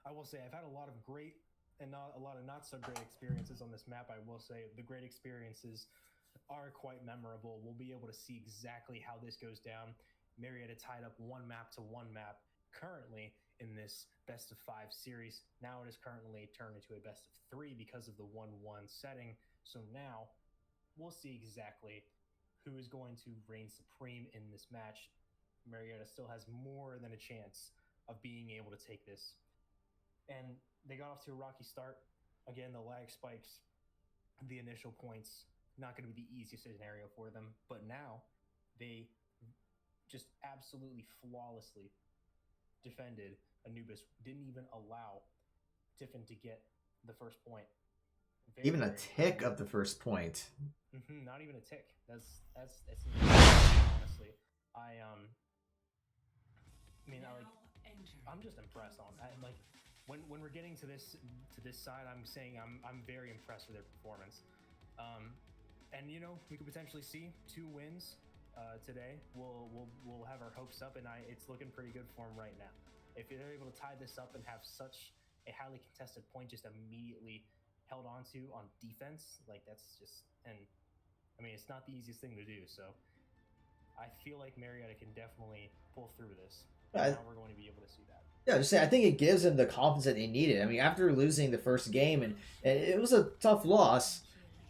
I will say I've had a lot of great and not a lot of not so great experiences on this map. I will say the great experiences are quite memorable. We'll be able to see exactly how this goes down. Marietta tied up 1 map to 1 map currently in this best of 5 series. Now it is currently turned into a best of 3 because of the 1-1 setting. So now we'll see exactly who is going to reign supreme in this match. Marietta still has more than a chance of being able to take this. And they got off to a rocky start. Again, the lag spikes the initial points not going to be the easiest scenario for them. But now they just absolutely flawlessly defended Anubis, didn't even allow Tiffin to get the first point. Very, Even a very tick of the first point. not even a tick. That's honestly. I mean, I'm just impressed on that. Like when we're getting to this side, I'm saying I'm very impressed with their performance. And you know, we could potentially see 2 wins today. We'll have our hopes up, and it's looking pretty good for them right now. If they're able to tie this up and have such a highly contested point just immediately held onto on defense, like that's just, and I mean, it's not the easiest thing to do. So I feel like Marietta can definitely pull through this. And now we're going to be able to see that. Yeah, just saying, I think it gives them the confidence that they needed. I mean, after losing the first game, and it was a tough loss,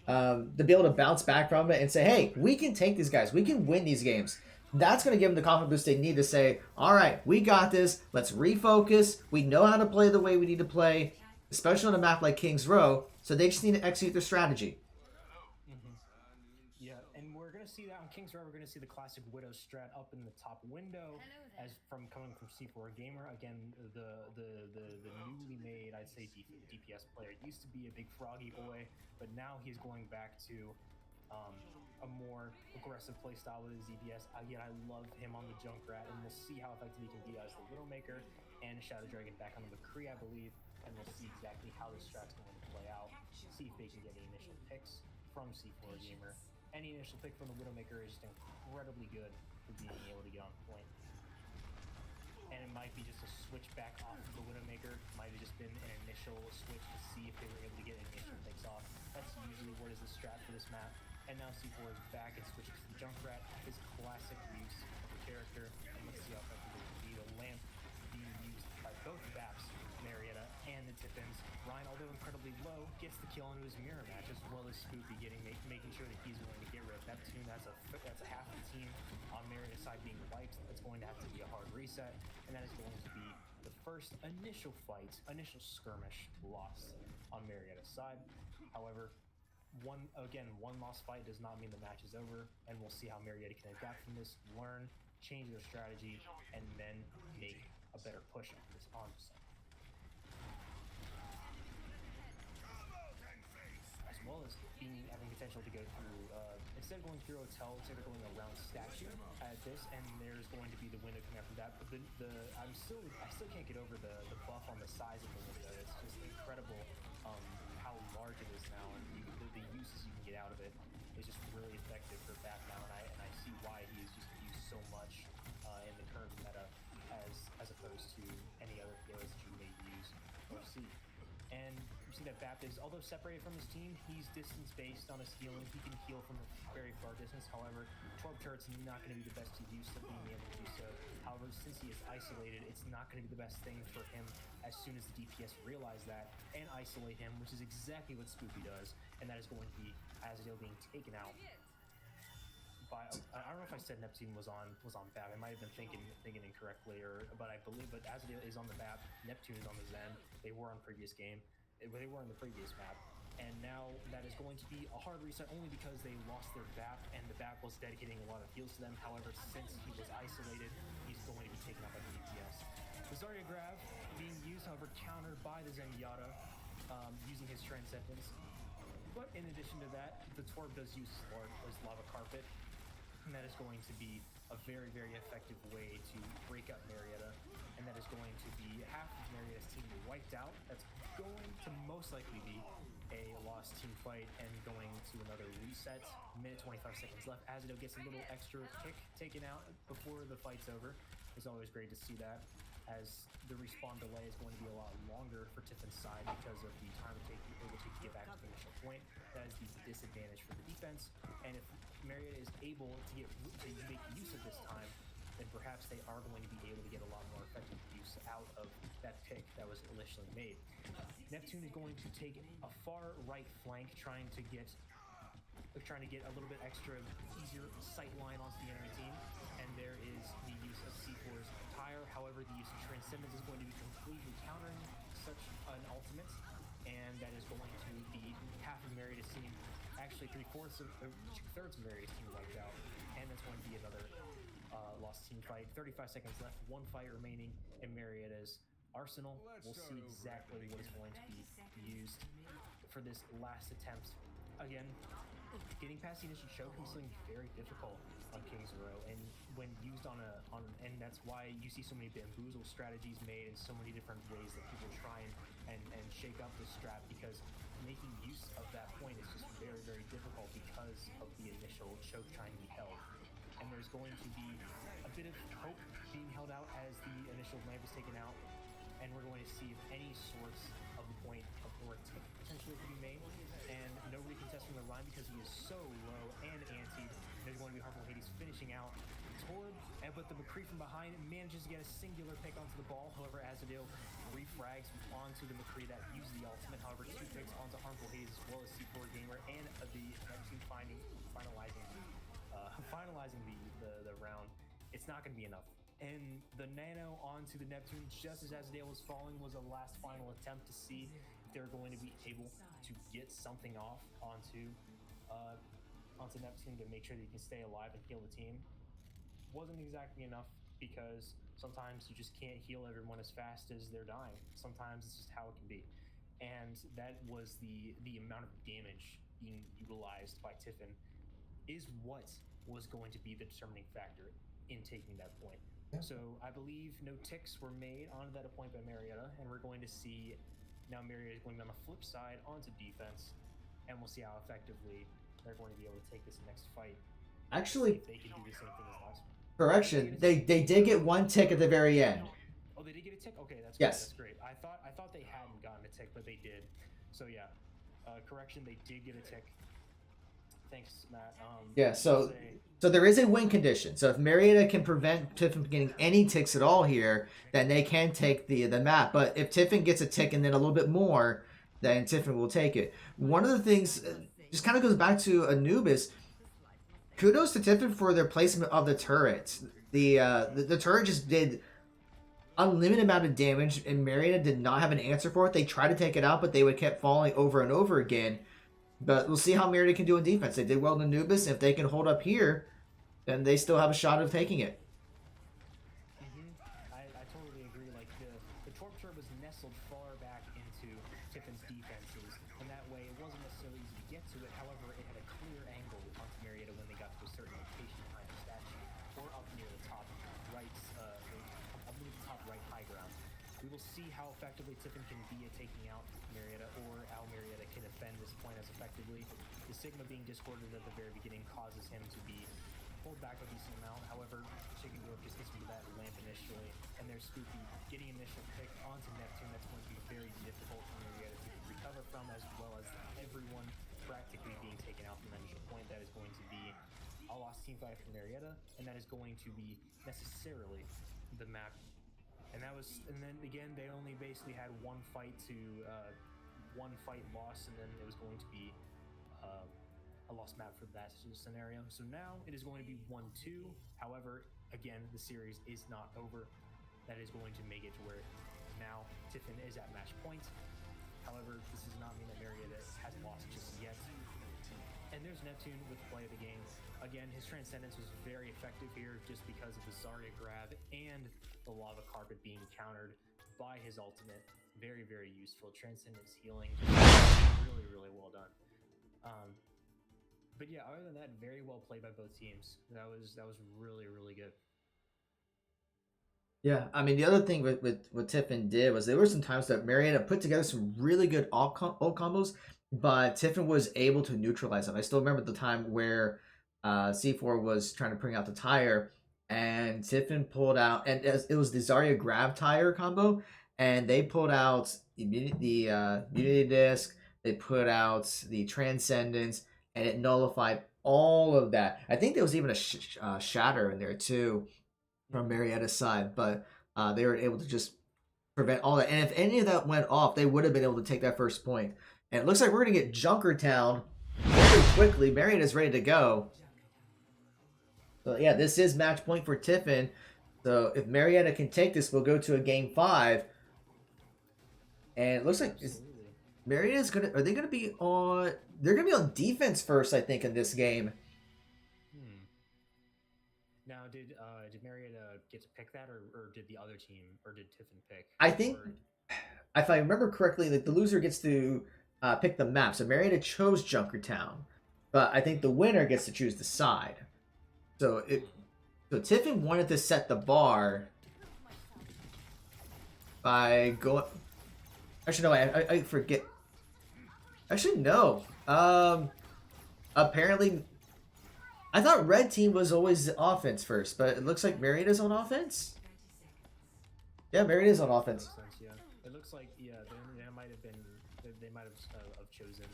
to be able to bounce back from it and say, hey, we can take these guys. We can win these games. That's going to give them the confidence boost they need to say, all right, we got this. Let's refocus. We know how to play the way we need to play, especially on a map like Kings Row. So they just need to execute their strategy. Yeah, and we're gonna see that on Kings Row. We're gonna see the classic Widow strat up in the top window, as from coming from C4 Gamer. Again, the newly made, I'd say, DPS player. Used to be a big froggy boy, but now he's going back to a more aggressive playstyle with his DPS. Again, I love him on the Junkrat, and we'll see how effective he can be as the Widowmaker and Shadow Dragon back on the McCree, I believe, and we'll see exactly how this strat's going to play out. See if they can get any initial picks from C4 Gamer. Any initial pick from the Widowmaker is just incredibly good for being able to get on point. And it might be just a switch back off of the Widowmaker. Might have just been an initial switch to see if they were able to get initial picks off. That's usually what is the strat for this map. And now C4 is back and switches to the Junkrat, his classic use of the character. And let's see how effective it can be. The lamp being used by both Baps, Marietta, and the Tiffins. Ryan, although incredibly low, gets the kill into his mirror match, as well as Spoopy making sure that he's going to get rid of Neptune. That's a half the team on Marietta's side being wiped. That's going to have to be a hard reset, and that is going to be the first initial skirmish lost on Marietta's side. However, one lost fight does not mean the match is over, and we'll see how Marietta can adapt from this, learn, change their strategy, and then make a better push on this side. As well as having potential to go through, instead of going through hotel, instead of going around statue at this, and there's going to be the window coming up from that. But I still can't get over the buff on the size of the window. It's just incredible how large it is now, and the uses you can get out of it is just really effective for Bat now, and I see why he is just used so much in the current meta as opposed to any other heroes that you may use or see. And you see that Bap is, although separated from his team, he's distance-based on his healing. He can heal from a very far distance. However, Torb Turret's not going to be the best use of being able to do so. However, since he is isolated, it's not going to be the best thing for him as soon as the DPS realize that and isolate him, which is exactly what Spoopy does. And that is going to be Azadil being taken out by, I don't know if I said Neptune was on BAP. I might have been thinking incorrectly, but Azadil is on the BAP. Neptune is on the Zen. They were on previous game. They were on the previous map, and now that is going to be a hard reset only because they lost their BAP, and the BAP was dedicating a lot of heals to them. However, since he was isolated, he's going to be taken out by the DPS. The Zarya Grab being used, however, countered by the Zenyatta, using his Transcendence. But in addition to that, the Torb does use his Lava Carpet, and that is going to be a very, very effective way to break up Marietta, and that is going to be half of Marietta's team wiped out. That's going to most likely be a lost team fight and going to another reset. Minute 25 seconds left. Azadil gets a little extra kick taken out before the fight's over. It's always great to see that, as the respawn delay is going to be a lot longer for Tiffin's side because of the time it will take to get back to the initial point. That is the disadvantage for the defense, and if Marietta is able to make use of this time, then perhaps they are going to be able to get a lot more effective use out of that pick that was initially made. Neptune is going to take a far right flank, trying to get a little bit extra easier sight line onto the enemy team, and there is the use of C4's Tire. However, the use of Transcendence is going to be completely countering such an ultimate, and that is going to be half of Marietta's team, actually three-thirds of Marietta's team wiped out, and that's going to be another lost team fight. 35 seconds left, one fight remaining in Marietta's arsenal. We'll see exactly what is going to be used for this last attempt. Again, getting past the initial choke is something very difficult on Kings Row, and when used and that's why you see so many bamboozle strategies made in so many different ways that people try and shake up the strat, because making use of that point is just very, very difficult because of the initial choke trying to be held. And there's going to be a bit of hope being held out as the initial lamp is taken out, and we're going to see if any sorts of the point of work potentially could be made. And nobody can test from the line because he is so low and antied. There's going to be Harmful Hades finishing out Torb, but the McCree from behind manages to get a singular pick onto the ball. However, Azadil refrags onto the McCree that used the ultimate. However, 2 picks onto Harmful Hades as well as C4 Gamer, and the Neptune finalizing the round. It's not going to be enough. And the nano onto the Neptune, just as Azadil was falling, was a last final attempt to see if they're going to be able to get something off onto Neptune to make sure that he can stay alive and heal the team. Wasn't exactly enough, because sometimes you just can't heal everyone as fast as they're dying. Sometimes it's just how it can be. And that was the amount of damage being utilized by Tiffin is what was going to be the determining factor in taking that point. Yeah. So I believe no ticks were made onto that point by Marietta, and we're going to see now Marietta is going on the flip side onto defense, and we'll see how effectively they're going to be able to take this next fight. Actually, if they can do the same thing as last one. Correction, they did get 1 tick at the very end. Oh, they did get a tick? Okay, that's yes. Great. That's great. I thought they hadn't gotten a tick, but they did. So yeah, correction, they did get a tick. Thanks, Matt. Yeah, so there is a win condition. So if Marietta can prevent Tiffin from getting any ticks at all here, then they can take the map. But if Tiffin gets a tick and then a little bit more, then Tiffin will take it. One of the things just kind of goes back to Anubis. Kudos to Tiffin for their placement of the turret. The turret just did unlimited amount of damage, and Marietta did not have an answer for it. They tried to take it out, but they would kept falling over and over again. But we'll see how Marietta can do in defense. They did well in Anubis, and if they can hold up here, then they still have a shot of taking it. I totally agree. Like the Torp turret was nestled far back into Tiffin's defenses, and that way it wasn't necessarily easy to get to it. However, it had a clear angle onto Marietta when they got to a certain location behind the statue, or up near the top right, high ground. We will see how effectively Tiffin can be at taking out Marietta, or how Marietta can defend this point as effectively. The Sigma being discorded at the very beginning causes him to be pulled back a decent amount. However, Chicken Dwarf just hits me with that lamp initially, and there's Spoopy getting initial pick onto Neptune. That's going to be very difficult for Marietta to recover from, as well as everyone practically being taken out from that initial point. That is going to be a lost team fight for Marietta, and that is going to be necessarily the map. And then again, they only basically had one fight loss, and then it was going to be a lost map for that scenario. So now it is going to be 1-2. However, again, the series is not over. That is going to make it to where now Tiffin is at match point. However, this does not mean that Marietta has lost just yet. And there's Neptune with play of the game. Again, his Transcendence was very effective here just because of the Zarya grab and the Lava Carpet being countered by his ultimate. Very, very useful. Transcendence healing. Really, really well done. But yeah, other than that, very well played by both teams. That was really, really good. Yeah, I mean, the other thing with what Tiffin did was there were some times that Marietta put together some really good ult combos, but Tiffin was able to neutralize them. I still remember the time where C4 was trying to bring out the tire, and Tiffin pulled out, and it was the Zarya grab tire combo, and they pulled out the Unity Disc, they put out the Transcendence, and it nullified all of that. I think there was even a Shatter in there too from Marietta's side, but they were able to just prevent all that. And if any of that went off, they would have been able to take that first point. And it looks like we're going to get Junkertown very quickly. Marietta's ready to go. So yeah, this is match point for Tiffin. So if Marietta can take this, we'll go to a game 5. And it looks like Marietta's gonna. Are they gonna be on? They're gonna be on defense first, I think, in this game. Hmm. Now, did Marietta get to pick that, or did the other team, or did Tiffin pick? I think, Or if I remember correctly, like the loser gets to pick the map. So Marietta chose Junkertown, but I think the winner gets to choose the side. So so Tiffin wanted to set the bar by going. Actually, no, I forget. Actually, no. Apparently, I thought red team was always offense first, but it looks like Marietta's on offense. Yeah, Marietta's on offense. makes sense, yeah. It looks like they might have been they might have chosen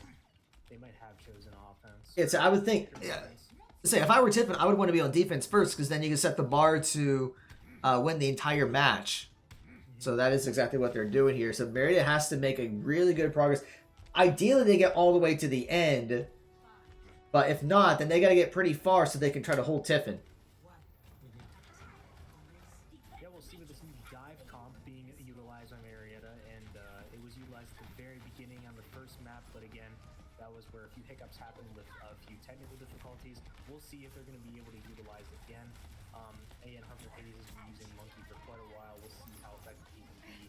they might have chosen offense. Yeah, so I would think. Which makes Yeah, sense. say if I were Tiffin, I would want to be on defense first because then you can set the bar to win the entire match. So that is exactly what they're doing here. So Marietta has to make a really good progress. Ideally, they get all the way to the end, but if not, then they got to get pretty far so they can try to hold Tiffin. Yeah, we'll see with this new dive comp being utilized on Marietta, and it was utilized at the very beginning on the first map, but again, that was where a few hiccups happened with a few technical difficulties. We'll see if they're going to be able to utilize it again. Again, Hunter Hades has been using Monkey for quite a while. We'll see how effective he can be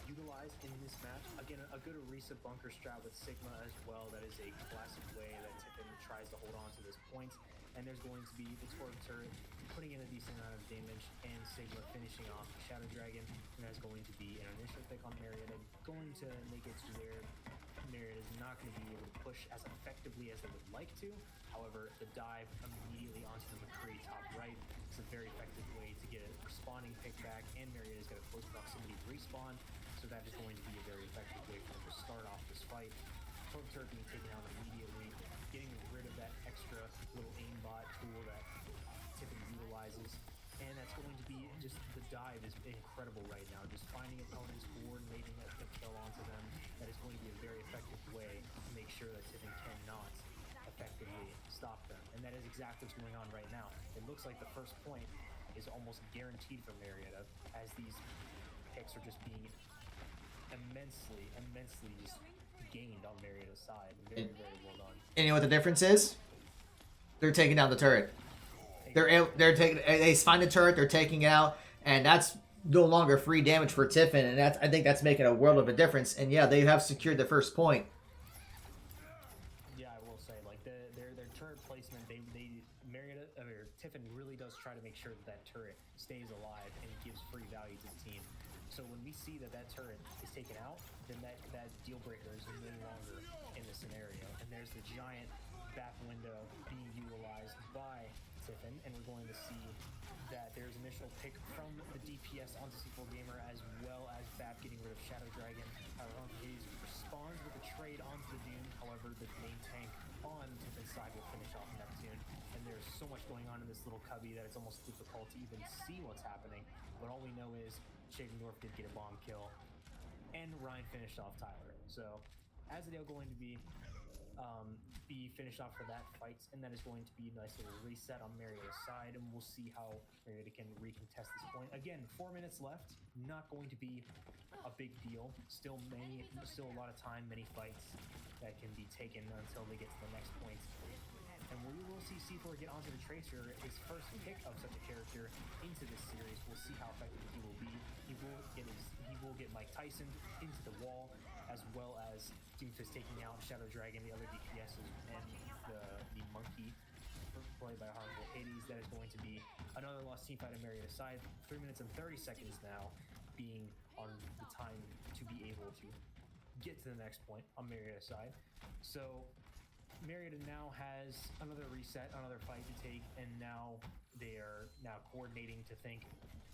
utilized in this match. Again, a good Orisa bunker strat with Sigma as well. That is a classic way that Tiffin tries to hold on to this point. And there's going to be the Torb turret putting in a decent amount of damage, and Sigma finishing off the Shadow Dragon. And that's going to be an initial pick on Marietta, going to make it to where Marietta is not going to be able to push as effectively as they would like to. However, the dive immediately onto the McCree top right is a very effective way to get a respawning pick back, and Marietta's got a close proximity respawn, so that is going to be a very effective way for them to start off this fight. Torb turret being taken out immediately, getting rid of that extra little aimbot tool that Tiffin utilizes, and that's going to be just the dive is incredible right now. Just finding opponents, coordinating a kill onto them. That is going to be a very effective way to make sure that Tiffin cannot effectively stop them, and that is exactly what's going on right now. It looks like the first point is almost guaranteed for Marietta, as these picks are just being immensely just gained on Marietta's side. Very well done. And you know what the difference is? They're taking down the turret. They're taking. They find the turret. They're taking it out, and that's no longer free damage for Tiffin. And I think that's making a world of a difference. And yeah, they have secured the first point. Yeah, I will say, like their turret placement, Marietta or Tiffin really does try to make sure that turret stays alive and gives free value to the team. So when we see that turret is taken out, then that deal breaker is no longer in the scenario. And there's the giant back window being utilized by Tiffin, and we're going to see that there's initial pick from the DPS onto C4 Gamer, as well as Bap getting rid of Shadow Dragon. Hades responds with a trade onto the Dune. However, the main tank on Tiffin's side will finish off Neptune. And there's so much going on in this little cubby that it's almost difficult to even see what's happening. But all we know is Shadendorf did get a bomb kill, and Ryan finished off Tyler. So, Azadale going to be finished off for that fight, and that is going to be a nice little reset on Marietta's side, and we'll see how Marietta can recontest this point. Again, 4 minutes left, not going to be a big deal. Still a lot of time, many fights that can be taken until they get to the next point. And we will see C4 get onto the Tracer, his first pick of such a character into this series. We'll see how effective he will be. He will get Mike Tyson into the wall, as well as Doomfist taking out Shadow Dragon, the other DPSs, and the Monkey played by Harmful Hades. That is going to be another lost team fight on Marietta's side. 3 minutes and 30 seconds now being on the time to be able to get to the next point on Marietta's side. So Marietta now has another reset, another fight to take, and now they are coordinating to think,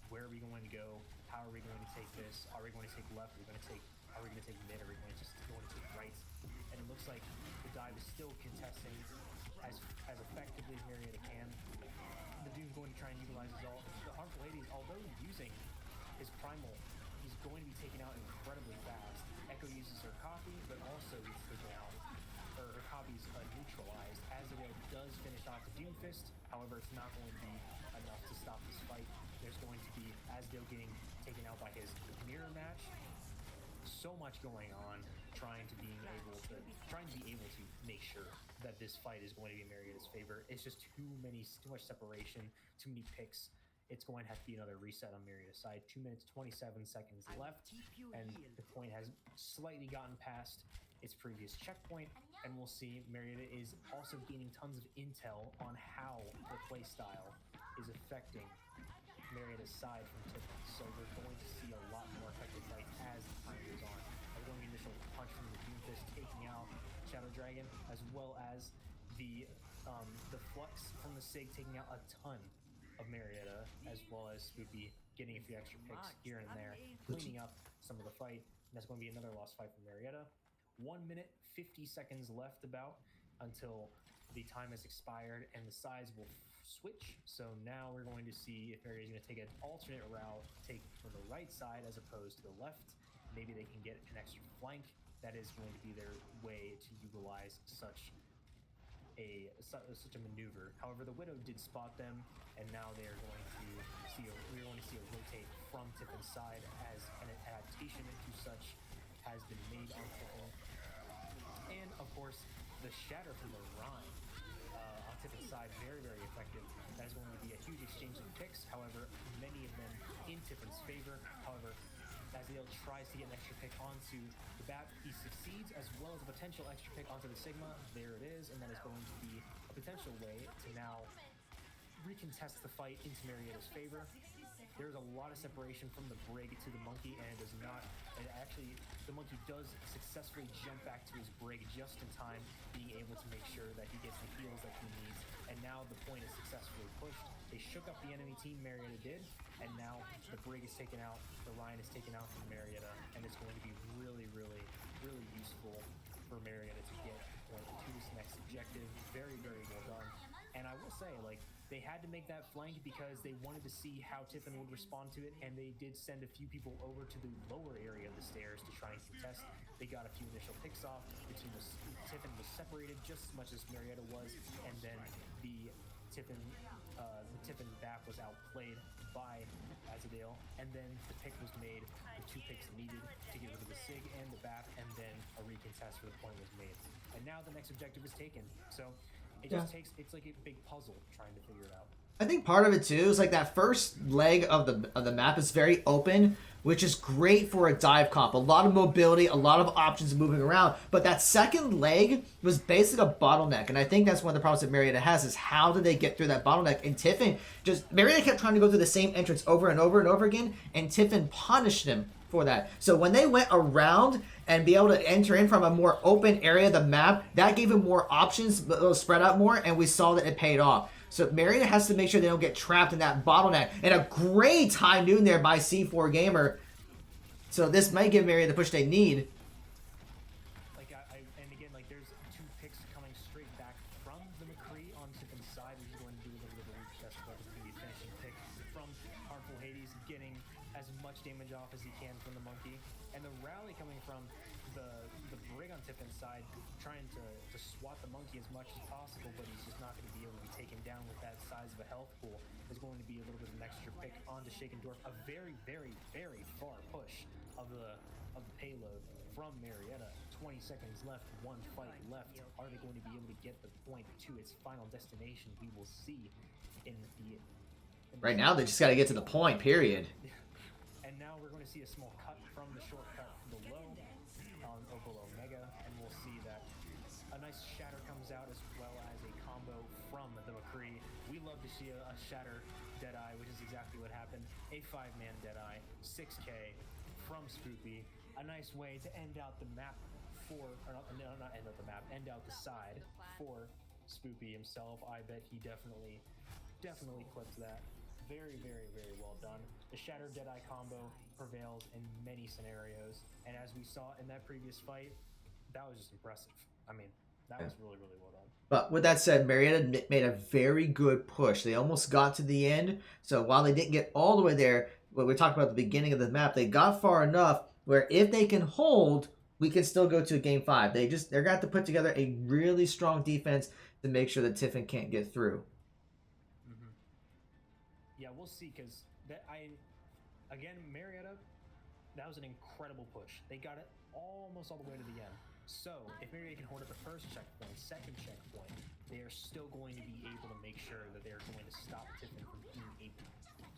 where are we going to go? How are we going to take this? Are we going to take left? Are we going to take mid? Are we going to take right? And it looks like the dive is still contesting as effectively as Marietta can. The Doom's going to try and utilize his ult. The Harmful Hades, although using his primal, he's going to be taken out incredibly fast. Echo uses her copy, but also gets taken out. Her copy's neutralized. Azadale does finish off the Doomfist. However, it's not going to be enough to stop this fight. There's going to be Azadale getting taken out by his mirror match. so much going on, trying to be able to make sure that this fight is going to be in Marietta's favor. It's just too much separation, too many picks. It's going to have to be another reset on Marietta's side. 2 minutes 27 seconds left, and the point has slightly gotten past its previous checkpoint, and we'll see Marietta is also gaining tons of intel on how the play style is affecting Marietta's side from Tiffin. So we're going to see a lot more effective fights as time goes on. We're going to initial punch from the Doomfist taking out Shadow Dragon, as well as the Flux from the Sig taking out a ton of Marietta, as well as Spoopy getting a few extra picks here and there, cleaning up some of the fight. And that's going to be another lost fight from Marietta. 1 minute 50 seconds left about until the time has expired and the sides will switch. So now we're going to see if Marietta is going to take an alternate route, take from the right side as opposed to the left. Maybe they can get an extra flank. That is going to be their way to utilize such a maneuver. However, the Widow did spot them, and now they're going to see a rotate from Tiffin's side as an adaptation to such has been made on Tiffin. And of course, the shatter from the Rhine on Tiffin's side, very, very effective. That is going to be a huge exchange of picks. However, many of them in Tiffin's favor. However, Azrael tries to get an extra pick onto the BAP. He succeeds, as well as a potential extra pick onto the Sigma. There it is, and that is going to be a potential way to now recontest the fight into Marietta's favor. There's a lot of separation from the Brig to the Monkey, and it does not. And actually, the Monkey does successfully jump back to his Brig just in time, being able to make sure that he gets the heals that he needs. And now the point is successfully pushed. They shook up the enemy team, Marietta did, and now the Brig is taken out, the Ryan is taken out from Marietta, and it's going to be really, really, really useful for Marietta to get point to this next objective. Very, very well done. And I will say, like, they had to make that flank because they wanted to see how Tiffin would respond to it, and they did send a few people over to the lower area of the stairs to try and contest. They got a few initial picks off. Tiffin was separated just as much as Marietta was, and then the Tiffin BAP was outplayed by Azadale, and then the pick was made, the 2 picks needed to get rid of the Sig and the BAP, and then a recontest for the point was made. And now the next objective is taken. So it just takes, it's like a big puzzle trying to figure it out. I think part of it too is like that first leg of the map is very open, which is great for a dive comp. A lot of mobility, a lot of options moving around. But that second leg was basically a bottleneck, and I think that's one of the problems that Marietta has is how do they get through that bottleneck? And Tiffin Marietta kept trying to go through the same entrance over and over and over again, and Tiffin punished him for that. So when they went around and be able to enter in from a more open area of the map, that gave him more options, but it'll spread out more, and we saw that it paid off. So Marietta has to make sure they don't get trapped in that bottleneck. And a great high noon there by C4 Gamer. So this might give Marietta the push they need. And again, like there's 2 picks coming straight back from the McCree on Tiffin's side. He's going to do a little bit of a retest, but it's going to be a finishing pick from Harmful Hades, getting as much damage off as he can from the Monkey. And the rally coming from the Brig on Tiffin's side, trying to swat the Monkey as much as possible, but he's just not going to be able to be taken down with that size of a health pool. There's going to be a little bit of an extra pick onto Shakendorf. A very, very, very far push of the payload from Marietta. 20 seconds left, 1 fight left. Are they going to be able to get the point to its final destination? We will see in the right now they just got to get to the point, period. And now we're going to see a small cut from the shortcut below below Mega, and we'll see that a nice shatter comes out as well as a combo from the McCree. We love to see a shatter Deadeye, which is exactly what happened. A 5-man Deadeye, 6k from Spoopy. A nice way to end out the map end out the side for Spoopy himself. I bet he definitely clipped that. Very, very, very well done. The Shatter Deadeye combo prevails in many scenarios, and as we saw in that previous fight, that was just impressive. I mean, that was really, really well done. But with that said, Marietta made a very good push. They almost got to the end, so while they didn't get all the way there, what we talked about at the beginning of the map, they got far enough where if they can hold, we can still go to a game 5. They're going to have to put together a really strong defense to make sure that Tiffin can't get through. Yeah, we'll see, because again, Marietta, That was an incredible push. They got it almost all the way to the end. So if Marietta can hold up the first checkpoint, second checkpoint, they are still going to be able to make sure that they're going to stop Tiffin from being able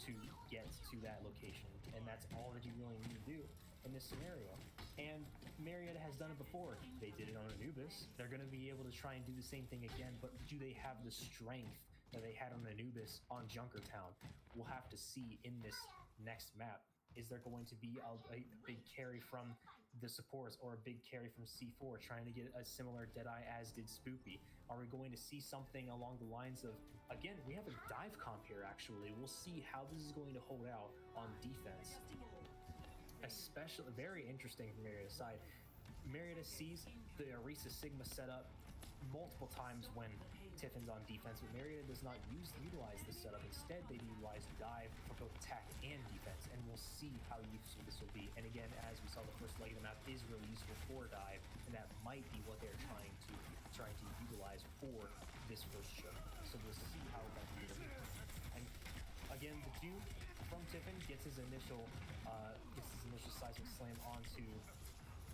to get to that location. And that's all that you really need to do in this scenario. And Marietta has done it before. They did it on Anubis. They're going to be able to try and do the same thing again, but do they have the strength that they had on Anubis on Junkertown? We'll have to see in this next map. Is there going to be a big carry from the supports or a big carry from C4 trying to get a similar Deadeye as did Spoopy? Are we going to see something along the lines of, again, we have a dive comp here actually. We'll see how this is going to hold out on defense. Especially, very interesting from Marietta's side. Marietta sees the Arisa Sigma setup multiple times when Tiffin's on defense, but Marietta does not utilize this setup. Instead, they utilize dive for both attack and defense, and we'll see how useful this will be. And again, as we saw, the first leg of the map is really useful for dive, and that might be what they're trying to utilize for this first show. So we'll see how that goes. And again, the Doom from Tiffin gets his initial seismic slam onto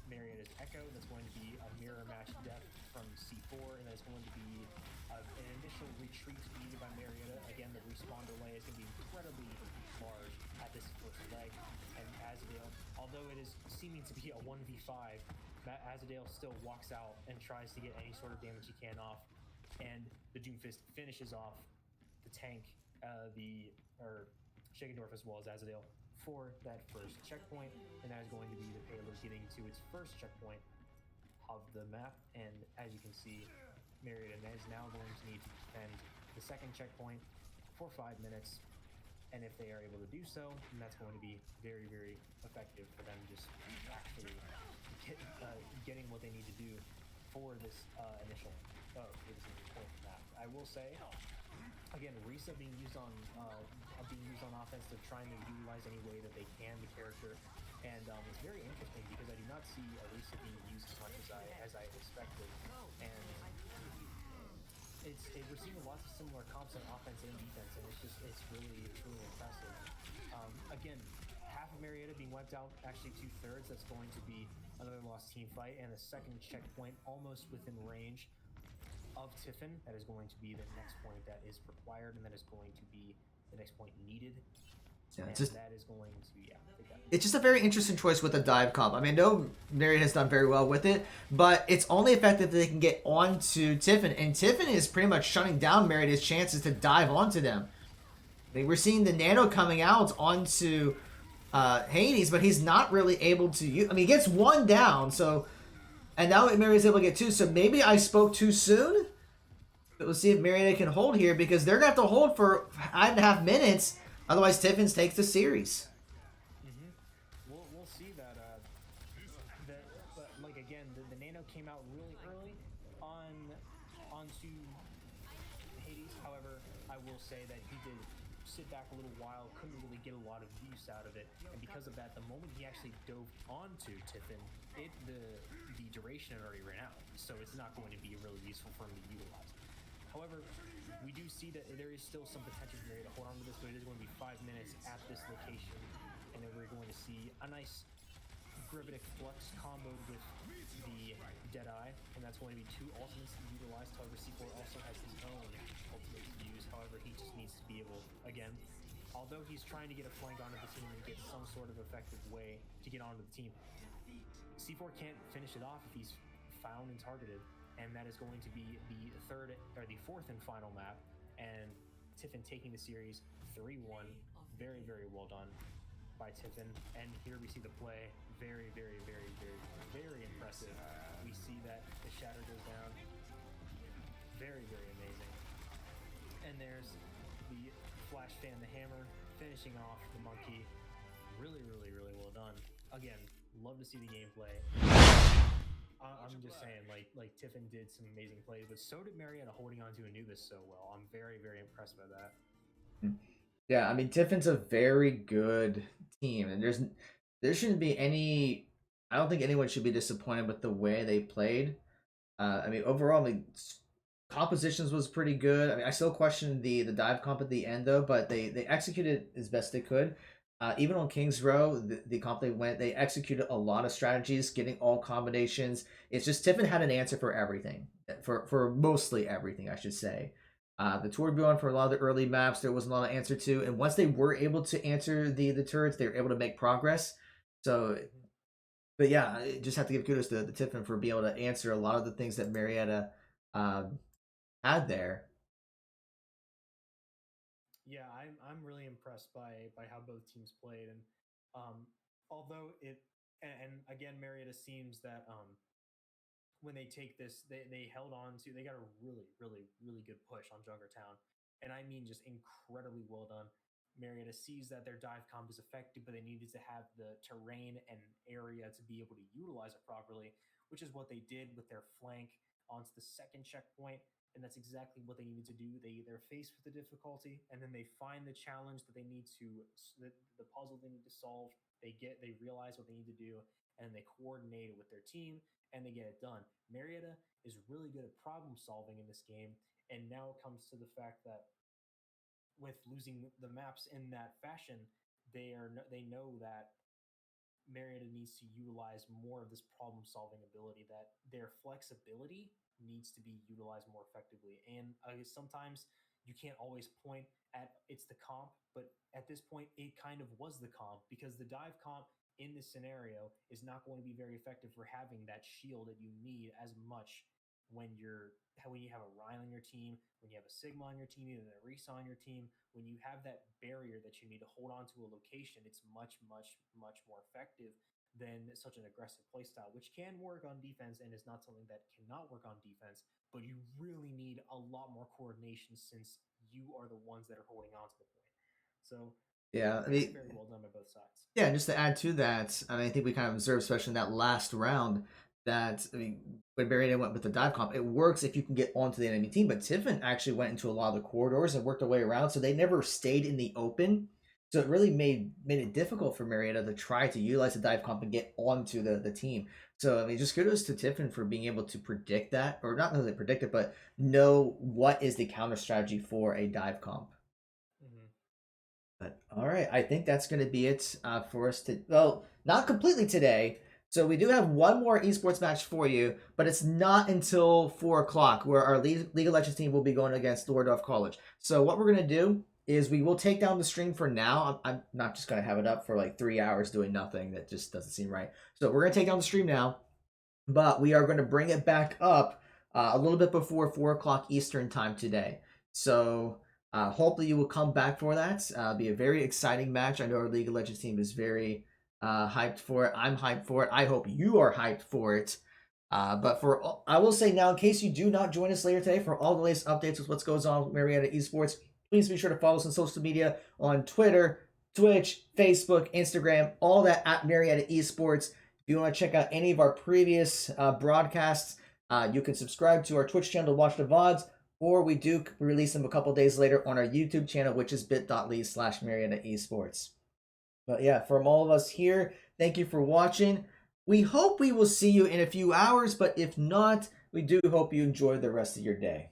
Marietta's Echo. That's going to be a mirror match death from C4, and that's going to be an initial retreat needed by Marietta. Again, the respawn delay is going to be incredibly large at this first leg, and Azadale, although it is seeming to be a 1v5, Azadale still walks out and tries to get any sort of damage he can off, and the Doomfist finishes off the tank, Shagendorf as well as Azadale for that first checkpoint, and that is going to be the payload getting to its first checkpoint of the map. And as you can see, Marietta is now going to need to defend the second checkpoint for 5 minutes, and if they are able to do so, then that's going to be very, very effective for them just actually getting what they need to do for this initial point map. I will say, again, Risa being used on offense. They're trying to utilize any way that they can the character, and it's very interesting because I do not see Risa being used as much as I expected, and we're seeing lots of similar comps on offense and defense, and it's really impressive. Again, half of Marietta being wiped out, actually 2/3. That's going to be another lost team fight, and a second checkpoint almost within range of Tiffin. That is going to be the next point that is required, and that is going to be the next point needed. Yeah, that is going to, it's just a very interesting choice with the dive comp. I mean, no, Marietta has done very well with it, but it's only effective if they can get onto Tiffin, and Tiffin is pretty much shutting down Marietta's chances to dive onto them. I mean, we're seeing the nano coming out onto Hades, but he's not really able to use. I mean, he gets one down, so, and now Marietta's able to get two. So maybe I spoke too soon. But we'll see if Marietta can hold here, because they're gonna have to hold for 5.5 minutes. Otherwise, Tiffin takes the series. We'll see that. But like again, the nano came out really early onto Hades. However, I will say that he did sit back a little while, couldn't really get a lot of use out of it, and because of that, the moment he actually dove onto Tiffin, the duration had already ran out, so it's not going to be really useful for him to utilize. However, we do see that there is still some potential here to hold on to this, but it is going to be 5 minutes at this location, and then we're going to see a nice Grivitic Flux comboed with the Deadeye, and that's going to be 2 ultimates to be utilized. However, C4 also has his own ultimate to use. However, he just needs to be able, again, although he's trying to get a flank onto the team and get some sort of effective way to get onto the team, C4 can't finish it off if he's found and targeted. And that is going to be the fourth and final map, and Tiffin taking the series 3-1. Very, very well done by Tiffin. And here we see the play. Very, very, very, very, very impressive. We see that the shatter goes down. Very, very amazing. And there's the flash fan, the hammer, finishing off the monkey. Really, really, really well done. Again, love to see the gameplay. I'm just saying, like Tiffin did some amazing plays, but so did Marietta holding on to Anubis so well. I'm very, very impressed by that. Yeah, I mean, Tiffin's a very good team, and there shouldn't be any. I don't think anyone should be disappointed with the way they played. I mean, overall, I mean, compositions was pretty good. I mean, I still question the dive comp at the end though, but they executed as best they could. Even on Kings Row, the comp they went, they executed a lot of strategies, getting all combinations. It's just Tiffin had an answer for everything, for mostly everything, I should say. The tourbillon for a lot of the early maps, there wasn't a lot of answer to, and once they were able to answer the turrets, they were able to make progress. So, Mhm. but yeah, I just have to give kudos to the Tiffin for being able to answer a lot of the things that Marietta had there. Yeah, I'm really impressed by how both teams played, and um, although it and again, Marietta seems that when they take this, they held on to, they got a really good push on Junkertown, and I mean just incredibly well done. Marietta sees that their dive comp is effective, but they needed to have the terrain and area to be able to utilize it properly, which is what they did with their flank onto the second checkpoint. And that's exactly what they needed to do. They're faced with the difficulty, and then they find the challenge that they need to, the puzzle they need to solve. They realize what they need to do, and they coordinate it with their team, and they get it done. Marietta is really good at problem solving in this game, and now it comes to the fact that with losing the maps in that fashion, they know that Marietta needs to utilize more of this problem solving ability, that their flexibility needs to be utilized more effectively. And sometimes you can't always point at it's the comp, but at this point, it kind of was the comp, because the dive comp in this scenario is not going to be very effective for having that shield that you need as much when you have a Ryan on your team, when you have a Sigma on your team, even a Risa on your team. When you have that barrier that you need to hold on to a location, it's much more effective than such an aggressive playstyle, which can work on defense and is not something that cannot work on defense. But you really need a lot more coordination, since you are the ones that are holding on to the point. So Yeah, I mean, very well done by both sides. yeah, and just to add to that, I think we kind of observed, especially in that last round, that I mean, when Marietta went with the dive comp, it works if you can get onto the enemy team. But Tiffin actually went into a lot of the corridors and worked their way around, so they never stayed in the open. So it really made it difficult for Marietta to try to utilize the dive comp and get onto the team. So I mean, just kudos to Tiffin for being able to predict that, or not necessarily predict it, but know what is the counter strategy for a dive comp. Mm-hmm. But all right, I think that's going to be it for us to. Well, not completely today. So we do have one more esports match for you, but it's not until 4 o'clock, where our League of Legends team will be going against Wardorf College. So what we're going to do is we will take down the stream for now. I'm not just going to have it up for like 3 hours doing nothing. That just doesn't seem right. So we're going to take down the stream now, but we are going to bring it back up a little bit before 4 o'clock Eastern time today. So hopefully you will come back for that. Be a very exciting match. I know our League of Legends team is very hyped for it. I'm hyped for it. I hope you are hyped for it. But I will say now, in case you do not join us later today, for all the latest updates with what's goes on with Marietta Esports, please be sure to follow us on social media on Twitter, Twitch, Facebook, Instagram, all that at Marietta Esports. If you want to check out any of our previous broadcasts, you can subscribe to our Twitch channel to watch the VODs, or we do release them a couple days later on our YouTube channel, which is bit.ly/Marietta Esports. But yeah, from all of us here, thank you for watching. We hope we will see you in a few hours, but if not, we do hope you enjoy the rest of your day.